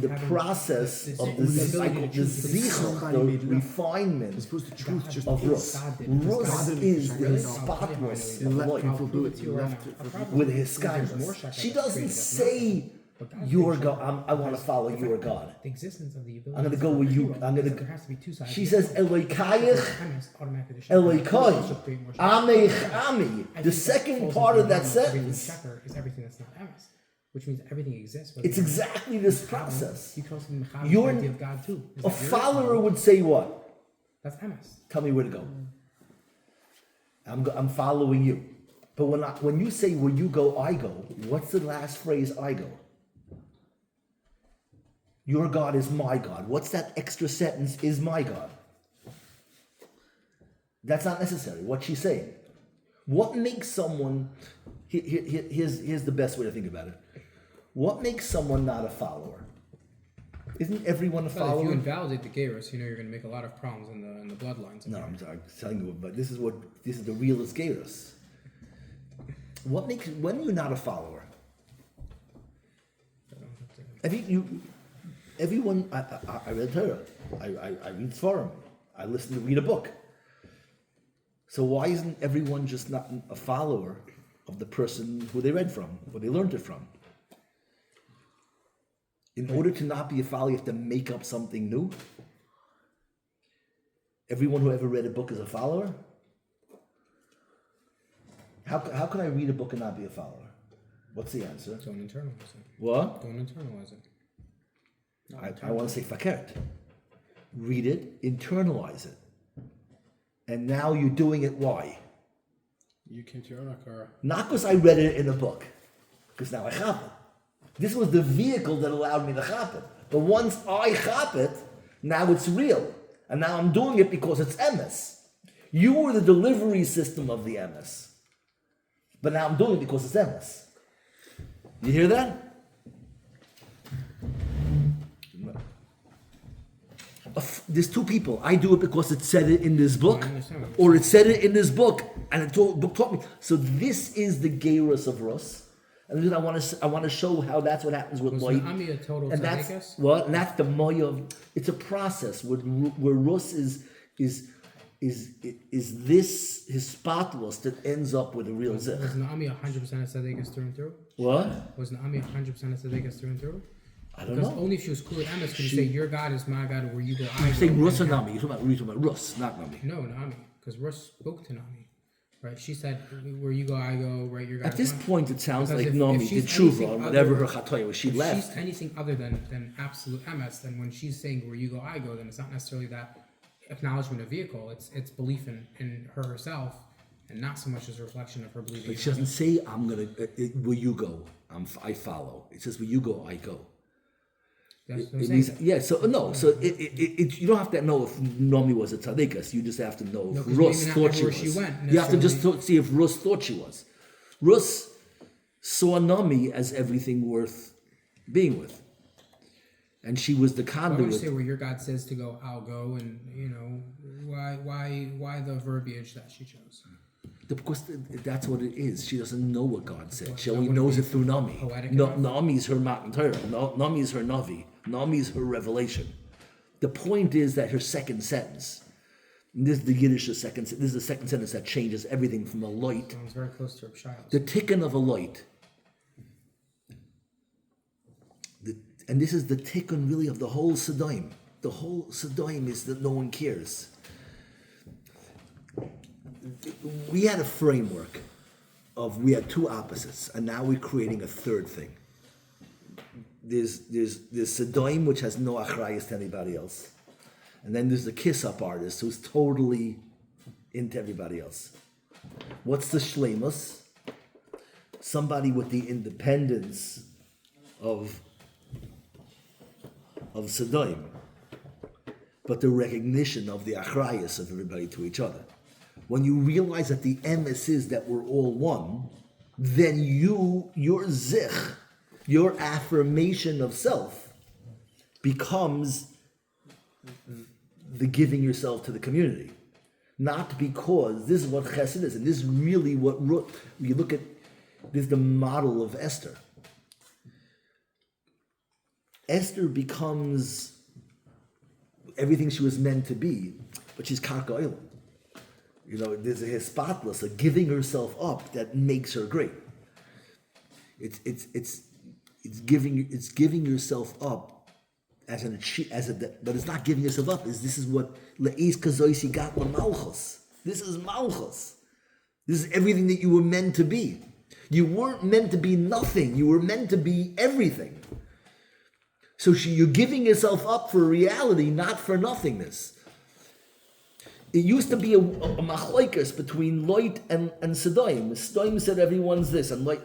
the having process this- of the this cycle, ability the to choose zich, the refinement As opposed to truth just of Rus. God did. Rus God did. is God the did. spotless did. of Let light people do Prove it. it to you You right left now. it I'll for probably with prove his there's more kindness. sheker She that's doesn't created, that's say But God you are created God. I want to follow you are God. the existence of the ability. I'm gonna go for with you. hero I'm gonna- is that there has to be two sides. She to says the coin. Eloikayich, MS automatically the sheker. Eloikai, Also create more sheker. Amech Ami. I The think that second falls part into of that the realm everything sentence, sheker is everything that's not MS, which means everything exists. whether it's you're exactly this mechaber, process. You can also be mechaber You're- the idea of God too. Is A that you're follower would say what? That's MS. Tell me where to go. I'm following you. But when you say where you go, I go, what's the last phrase, I go? Your God is my God. What's that extra sentence, is my God? That's not necessary. What she's saying. What makes someone, here's the best way to think about it. What makes someone not a follower? Isn't everyone a But if you follower? invalidate the Gairos, you know you're going to make a lot of problems in the bloodlines. No, I'm telling you, but this is the realest Gairos. When you're not a follower? Everyone, I read Torah, I read Sfarim, I listen to read a book. So why isn't everyone just not a follower of the person who they read from, or they learned it from? In order to not be a follower, you have to make up something new. Everyone who ever read a book is a follower. How can I read a book and not be a follower? What's the answer? Don't internalize it. What? Don't internalize it. I want to say fakert. Read it, internalize it. And now you're doing it, why? You came to your own akara. Not because I read it in a book, because now I chop it. This was the vehicle that allowed me to chop it. But once I chop it, now it's real. And now I'm doing it because it's emes. You were the delivery system of the emes. But now I'm doing it because it's emes. You hear that? There's two people. I do it because it said it in this book, or it said it in this book, and the book taught me. So this is the Geirus of Rus. And then I want to show how that's what happens with light. Ami a total And that's tzaddikus? what, and that's the moy of. It's a process where Rus is this hispatlus that ends up with a real Was zich. Naomi 100% a tzaddikus through and through? What? Was Naomi 100% a tzaddikus through and through? I don't Because know. only if she was cool with Emes could you say, your God is my God, where you go, I You're go. saying Rus or And- Nami? You're talking about Rus, not Nami. No, Naomi. Because Rus spoke to Naomi. Right? She said, where you go, I go, right? Your God At is this mine. point, it sounds Because like if Nami did she's tshuva anything and other- whatever her chatoya was. She If left. she's anything other than absolute MS, then when she's saying where you go, I go, then it's not necessarily that acknowledgement of vehicle. It's belief in her herself, and not so much as a reflection of her believing. But she doesn't say, I'm going to, where you go, I follow. It says, where you go, I go. That's what I'm It saying. means, yeah, so no, so you don't have to know if Nomi was a tzaddikas. You just have to know No, if 'cause Rus maybe not thought she everywhere was. she went, You have to just necessarily. see if Rus thought she was. Rus saw Nomi as everything worth being with, and she was the Why would you conduit. say where your God says to go, I'll go, and why the verbiage that she chose? Because that's what it is. She doesn't know what God said. She That only wouldn't knows be it through Nami. poetic No, enough? Nami is her Matan Torah. Nami is her Navi. Nami is her revelation. The point is that her second sentence, and this is the Yiddish second. This is the second sentence that changes everything from a light. Sounds very close to her child. The tikkun of a light. And this is the tikkun really of the whole Sadaim. The whole Sadaim is that no one cares. We had a framework we had two opposites, and now we're creating a third thing. There's Sadaim, which has no achrayas to anybody else. And then there's the kiss-up artist who's totally into everybody else. What's the shlemus? Somebody with the independence of Sadaim, but the recognition of the achrayas of everybody to each other. When you realize that the emes is that we're all one, then your zich, your affirmation of self, becomes the giving yourself to the community. Not because this is what chesed is, and this is really what you look at. This is the model of Esther. Esther becomes everything she was meant to be, but she's karka oil. You know, there's a hispatlus, a giving herself up that makes her great. It's giving yourself up as but it's not giving yourself up. This is what le'is kazoisi got malchus. This is malchus. This is everything that you were meant to be. You weren't meant to be nothing. You were meant to be everything. So you're giving yourself up for reality, not for nothingness. It used to be a machlokes between Light and Sadaim. Sadaim said everyone's this, and Light,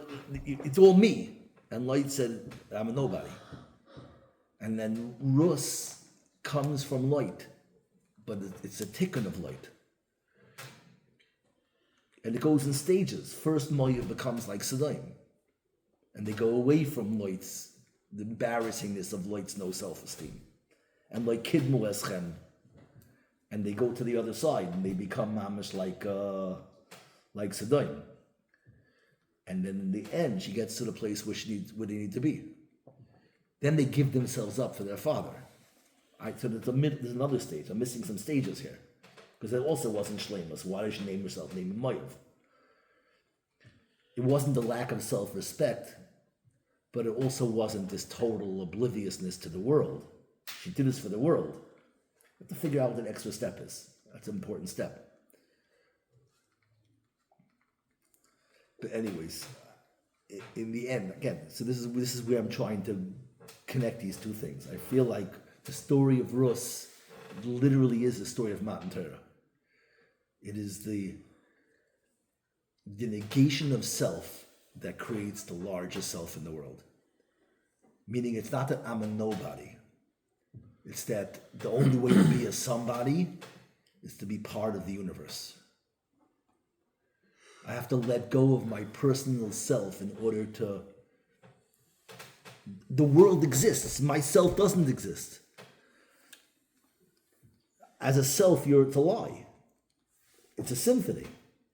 it's all me. And Light said, I'm a nobody. And then Rus comes from Light, but it's a tikkun of Light. And it goes in stages. First Moya becomes like Sadaim. And they go away from Light's, the embarrassingness of Light's no self-esteem. And like Kidmu Eschem, and they go to the other side and they become mamish like Sadaim. And then in the end, she gets to the place where they need to be. Then they give themselves up for their father. So there's another stage. I'm missing some stages here. Because it also wasn't shlemus. Why did she name herself Mayav? It wasn't the lack of self-respect but it also wasn't this total obliviousness to the world. She did this for the world. You have to figure out what the next step is. That's an important step. But anyways, in the end, again, so this is where I'm trying to connect these two things. I feel like the story of Rus literally is the story of Matan Torah. It is the negation of self that creates the largest self in the world. Meaning it's not that I'm a nobody. It's that the only way to be a somebody is to be part of the universe. I have to let go of my personal self in order to... The world exists. Myself doesn't exist. As a self, it's a lie. It's a symphony.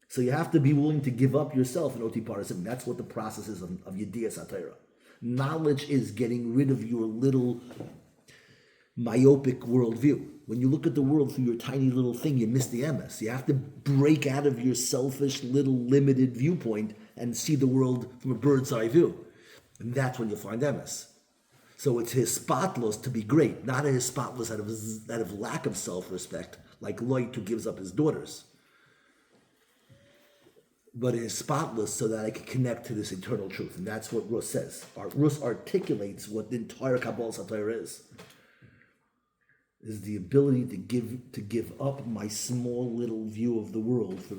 So you have to be willing to give up yourself in Oti Parasim. That's what the process is of Yediyas HaTorah. Knowledge is getting rid of your little myopic worldview. When you look at the world through your tiny little thing, you miss the emes. You have to break out of your selfish little limited viewpoint and see the world from a bird's eye view. And that's when you'll find emes. So it's his spotless to be great, not his spotless out of lack of self-respect, like Lot who gives up his daughters. But it is spotless so that I can connect to this eternal truth. And that's what Rus says. Rus articulates what the entire Kabbalah Satire is the ability to give up my small little view of the world to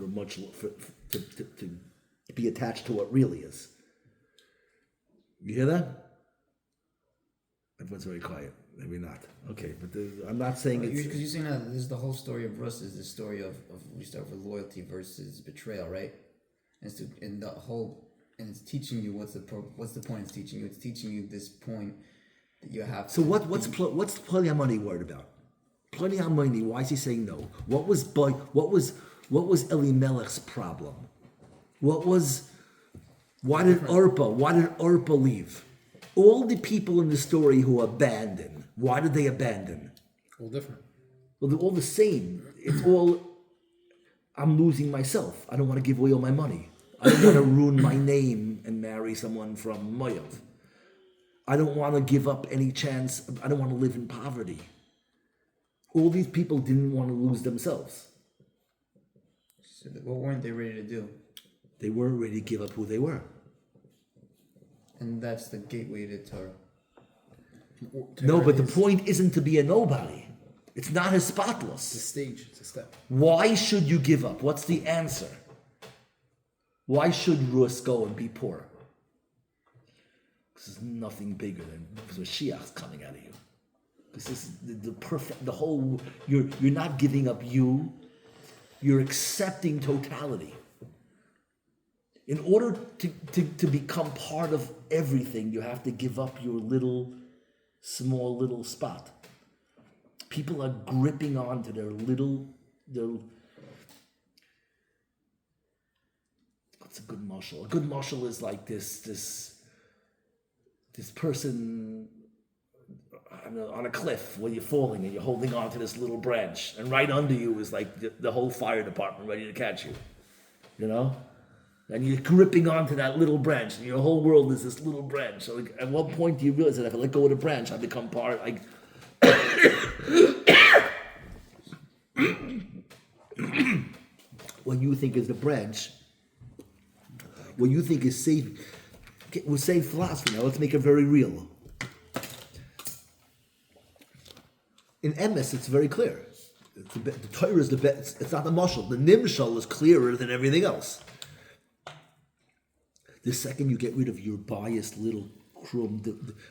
be attached to what really is. You hear that? Everyone's very quiet. Maybe not. Okay, but I'm not saying it's... Because you're saying that this is the whole story of Rus is the story of we start with loyalty versus betrayal, right? And it's teaching you what's the point it's teaching you? It's teaching you this point that you have. So what's Polyamoni worried about? Polyamoni, why is he saying no? What was Elimelech's problem? Why did Orpah leave? All the people in the story who abandon, why did they abandon? All different. Well, they're all the same. It's all, I'm losing myself. I don't want to give away all my money. I don't want to ruin my name and marry someone from Moav. I don't want to give up any chance. I don't want to live in poverty. All these people didn't want to lose themselves. So what weren't they ready to do? They weren't ready to give up who they were. And that's the gateway to Torah. No, but the point isn't to be a nobody. It's not as spotless. It's a stage. It's a step. Why should you give up? What's the answer? Why should Rus go and be poor? This is nothing bigger than Mashiach's coming out of you. This is the whole. You're not giving up you. You're accepting totality. In order to become part of everything, you have to give up your small little spot. People are gripping on to their what's a good marshal? A good marshal is like this person on a cliff where you're falling and you're holding on to this little branch, and right under you is like the whole fire department ready to catch you. You know? And you're gripping onto that little branch, and your whole world is this little branch. So at what point do you realize that if I let go of the branch, I become part, what you think is the branch, what you think is safe. We're saying philosophy now, let's make it very real. In emes, it's very clear. The Torah is the best, it's not the mashal. The nimshal is clearer than everything else. The second you get rid of your biased little crumb,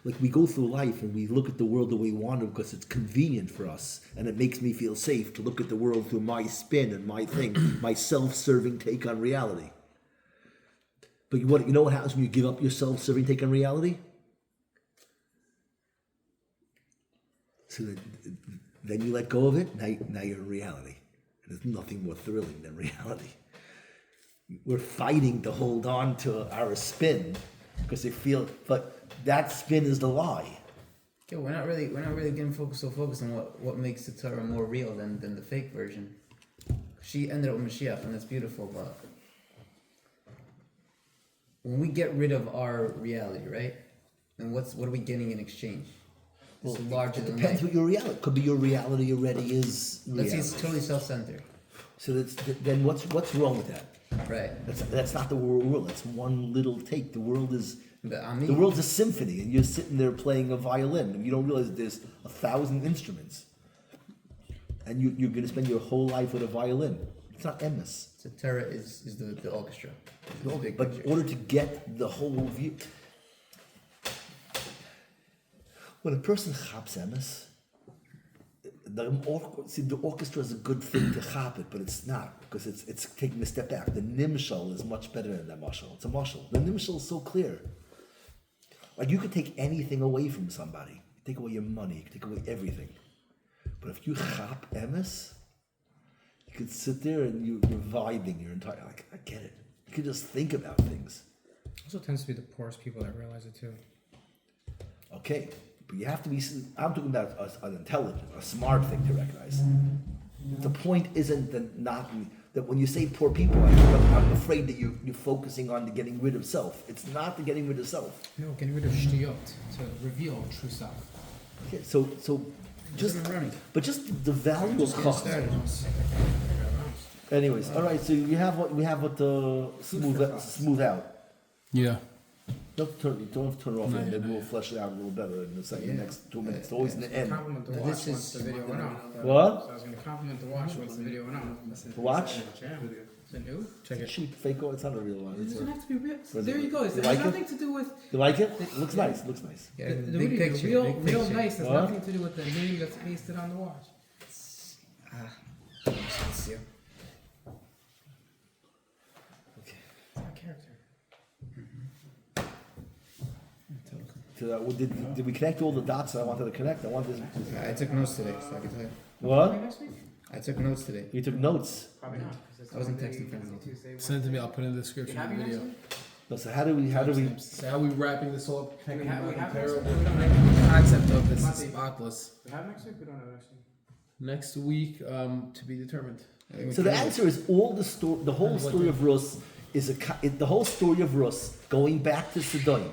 like we go through life and we look at the world the way we want to because it's convenient for us, and it makes me feel safe to look at the world through my spin and my thing, my self-serving take on reality. But you know what happens when you give up your self-serving take on reality? So then you let go of it, now you're in reality. And there's nothing more thrilling than reality. We're fighting to hold on to our spin because they feel, but that spin is the lie. Yeah, we're not really getting focused on what makes the Torah more real than the fake version. She ended up with Mashiach, and that's beautiful, but when we get rid of our reality, right? And what are we getting in exchange? It's Well, larger it than depends life. what your reality. Could be your reality already is Let's say reality. it's totally self-centered. So then what's wrong with that? Right. That's not the world. That's one little take. The world is But I mean, the world's a symphony, and you're sitting there playing a violin, and you don't realize there's 1,000 instruments, and you're going to spend your whole life with a violin. It's not emes. so Terra is the orchestra. It's the big But picture. in order to get the whole view, when a person chaps emes, the orchestra is a good thing to chap it, but it's not, because it's taking a step back. The nimshal is much better than the mashal. It's a mashal. The nimshal is so clear. Like, you could take anything away from somebody. You take away your money, you could take away everything. But if you chap emes, you could sit there and you're vibing your entire, like, I get it. You could just think about things. Also tends to be the poorest people that realize it too. Okay, but you have to be, I'm talking about an intelligent, a smart thing to recognize. The point isn't that when you say poor people, I'm afraid that you're focusing on the getting rid of self. It's not the getting rid of self. No, getting rid of shtiyot to reveal true self. Okay, so just, but just the value of cost. Anyways, all right. So we have what smooth out. Yeah. Don't have to turn it off, No, and yeah, then no, we'll flesh it out a little better in the Yeah. next 2 minutes. It's always in the end. Compliment the Now watch this once is- the video went out. What? So I was going to compliment the watch once the video went out. The watch? Yeah. Is it new? Check It's a it. cheap fake. It's not a real one. It It's doesn't a, have to be real. it- There you go. It you has like it? nothing to do with you like it? It looks nice. It looks nice. Yeah, the big video. picture. Real big picture. nice has What? nothing to do with the name that's pasted on the watch. It's you. Okay. It's not character. So, did we connect all the dots that I wanted to connect? I wanted this. I took notes today, so I can tell you. What? Next week? I took notes today. You took notes. Probably not. 'cause it's I wasn't Monday, texting friends. Tuesday, Send it to me. I'll Wednesday. put it in the description of the Happy next video. week? No, so how do we? So how are we wrapping this all up? We Connecting have back next and week. Terra? We don't have Concept of this Monday. spotless. We have next week. We don't have next week. Next week, to be determined. So the answer is all the story. The whole story of Rus is the whole story of Rus going back to Sidon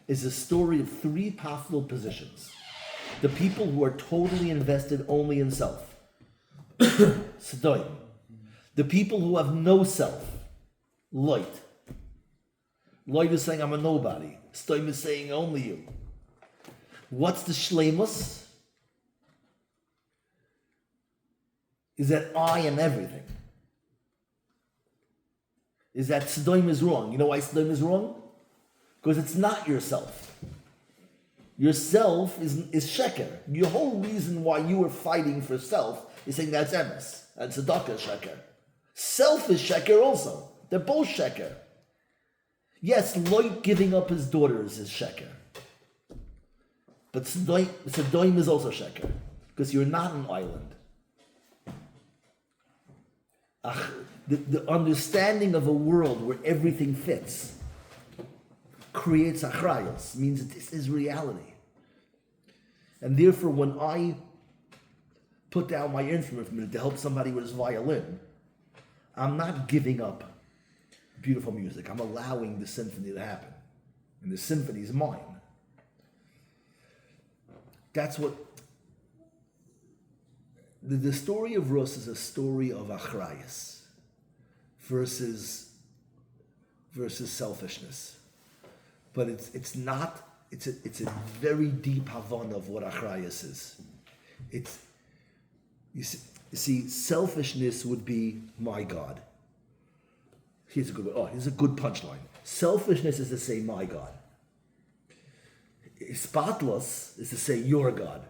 is a story of three possible positions. The people who are totally invested only in self. Sidon. The people who have no self. Light. Light is saying I'm a nobody. Sidon is saying only you. What's the shleimus? Is that I am everything. Is that Sodom is wrong. You know why Sodom is wrong? Because it's not yourself. Yourself is sheker. Your whole reason why you are fighting for self is saying that's emes. That's tzedakah sheker. Self is sheker also. They're both sheker. Yes, Lot giving up his daughters is sheker. But Sodom is also sheker. Because you're not an island. The understanding of a world where everything fits creates achrayos, means that this is reality. And therefore, when I put down my instrument for a minute to help somebody with his violin, I'm not giving up beautiful music. I'm allowing the symphony to happen. And the symphony is mine. That's what... The story of Rus is a story of achrayas versus selfishness, but it's a very deep havana of what achrayas is. It's you see selfishness would be my God. Here's a good one. Oh, here's a good punchline. Selfishness is to say my God. Spotless is to say your God.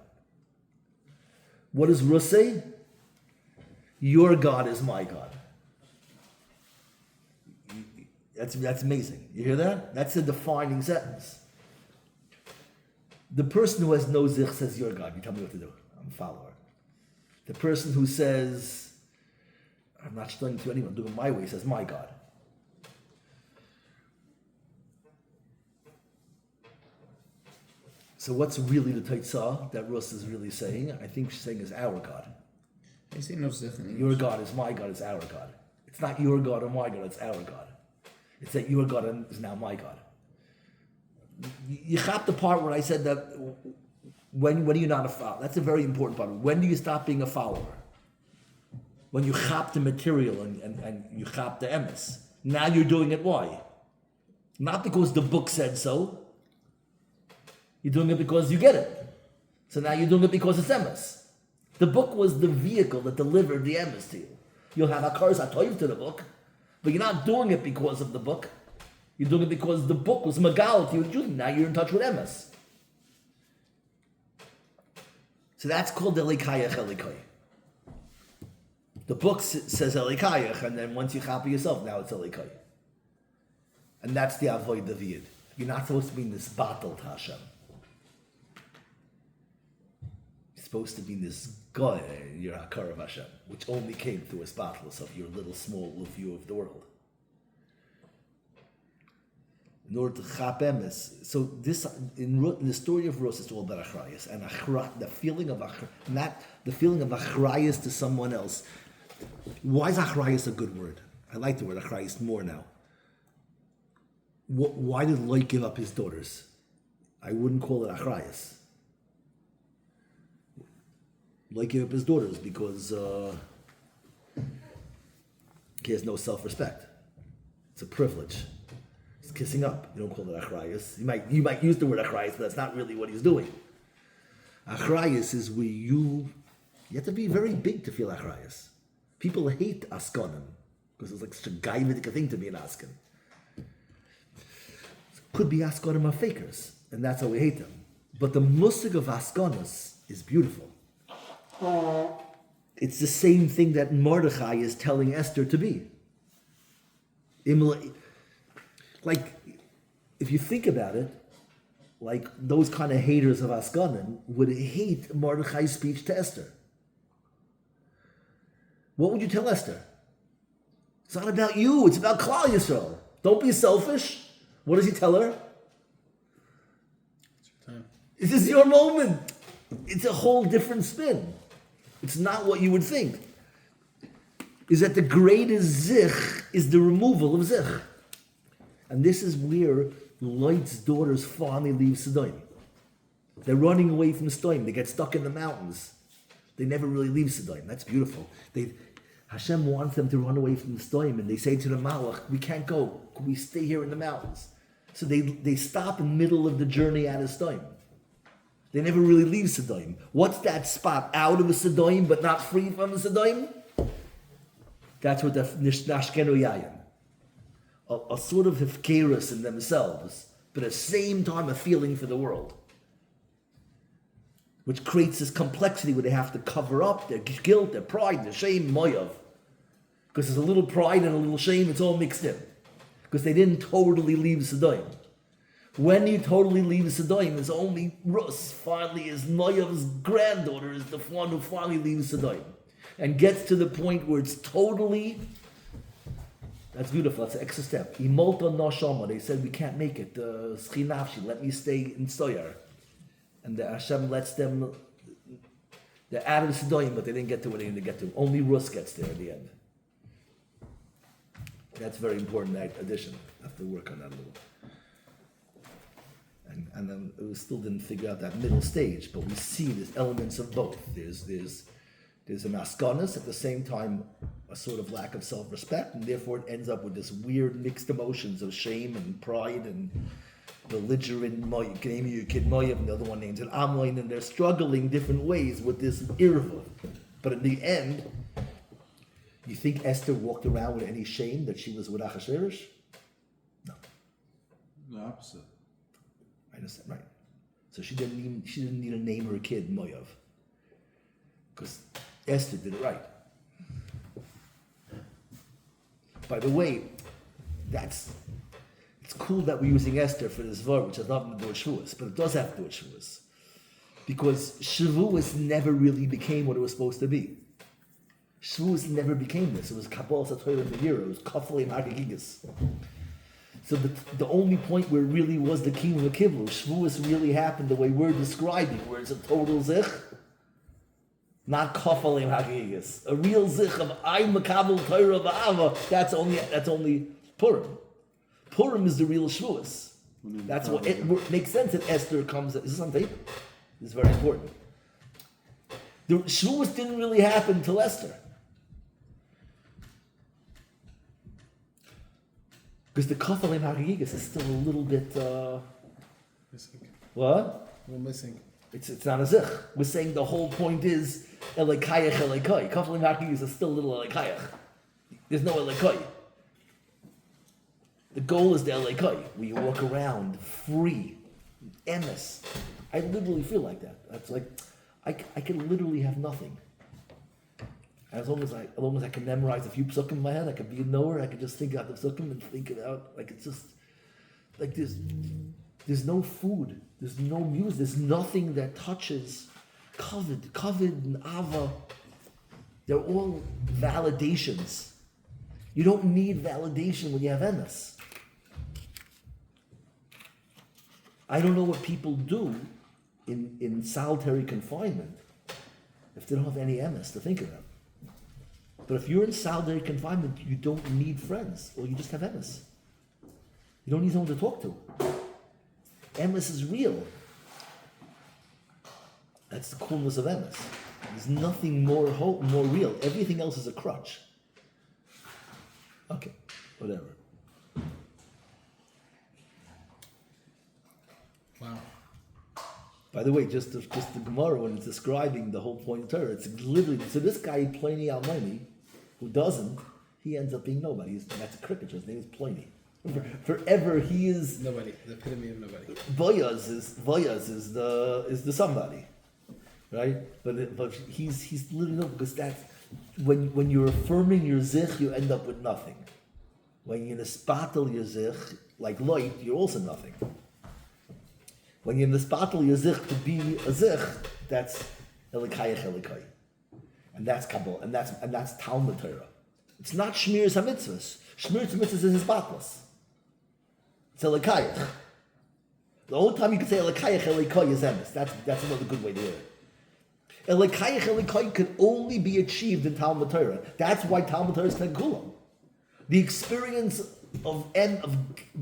What does Rus say? Your God is my God. That's amazing. You hear that? That's a defining sentence. The person who has no zich says, your God. You tell me what to do. I'm a follower. The person who says, I'm not studying to anyone, doing it my way, says, my God. So what's really the Taitzah that Rus is really saying? I think she's saying is our God. They say no zich in Your English. God is my God, it's our God. It's not your God or my God, it's our God. It's that your God is now my God. you chop the part where I said that when are you not a follower? That's a very important part. When do you stop being a follower? When you chop the material and you chop the emes. Now you're doing it why? Not because the book said so. You're doing it because you get it. So now you're doing it because it's emes. The book was the vehicle that delivered the emes to you. You'll have a kars atoiv to the book, but you're not doing it because of the book. You're doing it because the book was magal to you. Now you're in touch with emes. So that's called elikayach elikai. The book says elikayach, and then once you copy yourself, now it's elikai. And that's the avoid David. You're not supposed to be in this battle to Hashem. You're supposed to be in this guy, your hakar of Hashem, which only came through a spotless of your little small view of the world. In order to chap emes, so this in the story of Rus, it's all about achrayas and the feeling of achrayas to someone else. Why is achrayas a good word? I like the word achrayas more now. Why did Lot give up his daughters? I wouldn't call it achrayas. Lot gave up his daughters because he has no self-respect. It's a privilege. He's kissing up. You don't call it achrayas. You might use the word achrayas, but that's not really what he's doing. Achrayas is where you have to be very big to feel achrayas. People hate askanim because it's like such a gaivitic thing to be an askan. Could be askanim are fakers, and that's how we hate them. But the musig of askanas is beautiful. It's the same thing that Mordechai is telling Esther to be. Like, if you think about it, like those kind of haters of Askanim would hate Mordechai's speech to Esther. What would you tell Esther? It's not about you, it's about Klal Yisrael. Don't be selfish. What does he tell her? It's your time. This is your moment. It's a whole different spin. It's not what you would think. Is that the greatest zich is the removal of zich. And this is where Lot's daughters finally leave Sodom. They're running away from Sodom. They get stuck in the mountains. They never really leave Sodom. That's beautiful. Hashem wants them to run away from Sodom, and they say to the Malach, we can't go. Can we stay here in the mountains? So they stop in the middle of the journey out of Sodom. They never really leave Sodom. What's that spot? Out of a Sodom, but not free from a Sodom? That's what the Nashkenu Yayin. A sort of hefkerus in themselves, but at the same time a feeling for the world. Which creates this complexity where they have to cover up their guilt, their pride, their shame, moyav. Because there's a little pride and a little shame, it's all mixed in. Because they didn't totally leave Sodom. When you totally leave Sodom, it's only Rus, finally, his moyav's granddaughter is the one who finally leaves Sodom. And gets to the point where it's totally... That's beautiful. That's the extra step. Imolta noshama. They said we can't make it. Schinafshi, let me stay in Soyar. And the Hashem lets them. They're out of Sodom, but they didn't get to where they needed to get to. Only Rus gets there in the end. That's a very important addition. I have to work on that a little. And then we still didn't figure out that middle stage, but we see there's elements of both. There's an askanas, at the same time a sort of lack of self-respect, and therefore it ends up with this weird mixed emotions of shame and pride and belligerent moy. You can name your kid Moyev, and the other one names it Amoin, and they're struggling different ways with this irva. But in the end, you think Esther walked around with any shame that she was with Achashverosh? No. The opposite. I understand, right? So she didn't need to name her kid Moyev, because Esther did it right. By the way, it's cool that we're using Esther for this verb, which has nothing to do with Shavuos, but it does have to do with Shavuos. Because Shavuos never really became what it was supposed to be. Shavuos never became this. It was Kabbalah Satoyla Megillah. It was Kafalim Hagigigas. So the only point where it really was the king of the Kibbutz, Shavuos really happened the way we're describing, where it's a total zich. Not kafalim hagigas. A real zich of I'm makabel Torah v'ava. That's only Purim. Purim is the real Shavuos. That's what it makes sense that Esther comes. Is this on tape? This is very important. The Shavuos didn't really happen till Esther. Because the Kafalim Hagigas is still a little bit, Missing. what? We're missing. It's not a zich. We're saying the whole point is Elekayach Elekai. Kafalim Hagigas is still a little Elekayach. There's no Elekai. The goal is the Elekai, where you walk around free, emes. I literally feel like that. That's like, I can literally have nothing. As long as I can memorize a few psukim in my head, I can be a knower. I can just think out the psukim and think it out. Like it's just like there's no food, there's no music, there's nothing that touches kavod and ava. They're all validations. You don't need validation when you have emes. I don't know what people do in solitary confinement if they don't have any emes to think about. But if you're in solitary confinement, you don't need friends, or you just have emes. You don't need someone to talk to. Emes is real. That's the coolness of emes. There's nothing more real. Everything else is a crutch. Okay, whatever. Wow. By the way, just the Gemara, when it's describing the whole point of Torah, it's literally, so this guy, Pliny Almani, who doesn't, he ends up being nobody. That's a cricketer. His name is Pliny. Forever, he is Nobody. The epitome of nobody. Boyaz is the somebody, right? But he's literally no, because that's when you're affirming your zich, you end up with nothing. When you're nispatel your zich, like light, you're also nothing. When you're nispatel your zich to be a zich, that's elikayach elikai, and that's kabbalah, and that's Talmud Torah. It's not shmiras hamitzvahs. Shmiras hamitzvahs is hisbatlas. It's elikayach. The only time you can say elikayach elikai is emes. That's another good way to hear it. Elikayach elikai can only be achieved in Talmud Torah. That's why Talmud Torah is Kulam. The experience of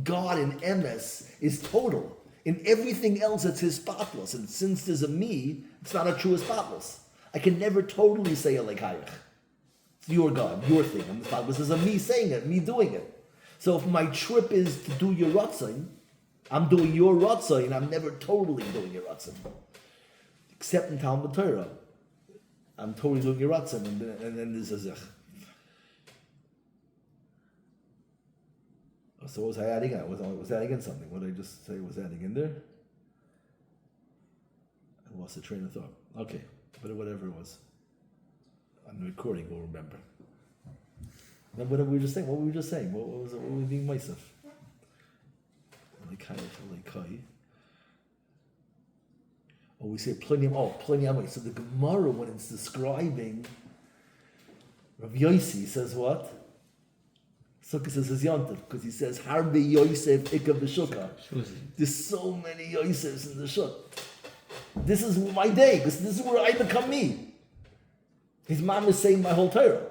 God in emes is total. In everything else, it's his spotless. And since there's a me, it's not a true spotless. I can never totally say elikayach. It's your God, your thing. I'm the spotless. There's a me saying it, me doing it. So if my trip is to do your ratzon, I'm doing your ratzon, and I'm never totally doing your ratzon. Except in Talmud Torah, I'm totally doing your ratzon, and then there's a zich. So what was I adding? I was adding in something. What did I just say I was adding in there? I lost the train of thought. Okay, but whatever it was. On the recording, we'll remember. Then what were we just saying? What were we just saying? What was it? What were we being myself? Oh, we say plenty of. So the Gemara, when it's describing Rav Yossi, says what? Sukkah says his yontif, because he says Harbe Yosef Ika B'Shukah. There's so many Yosefs in the Shuk. This is my day, because this is where I become me. His mom is saying my whole Torah.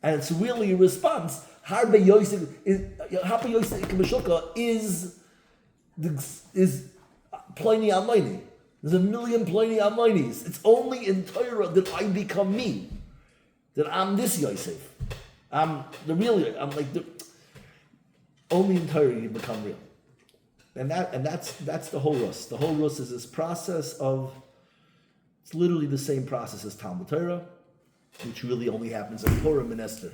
And it's really a response. Harbe Yosef Ika B'Shukah is Pliny Almighty. There's a million Pliny Almighties. It's only in Torah that I become me. That I'm this Yosef. I'm like the only in Torah you become real. And that's the whole Rus. The whole Rus is this process of, it's literally the same process as Talmud Torah, which really only happens in Purim and Esther.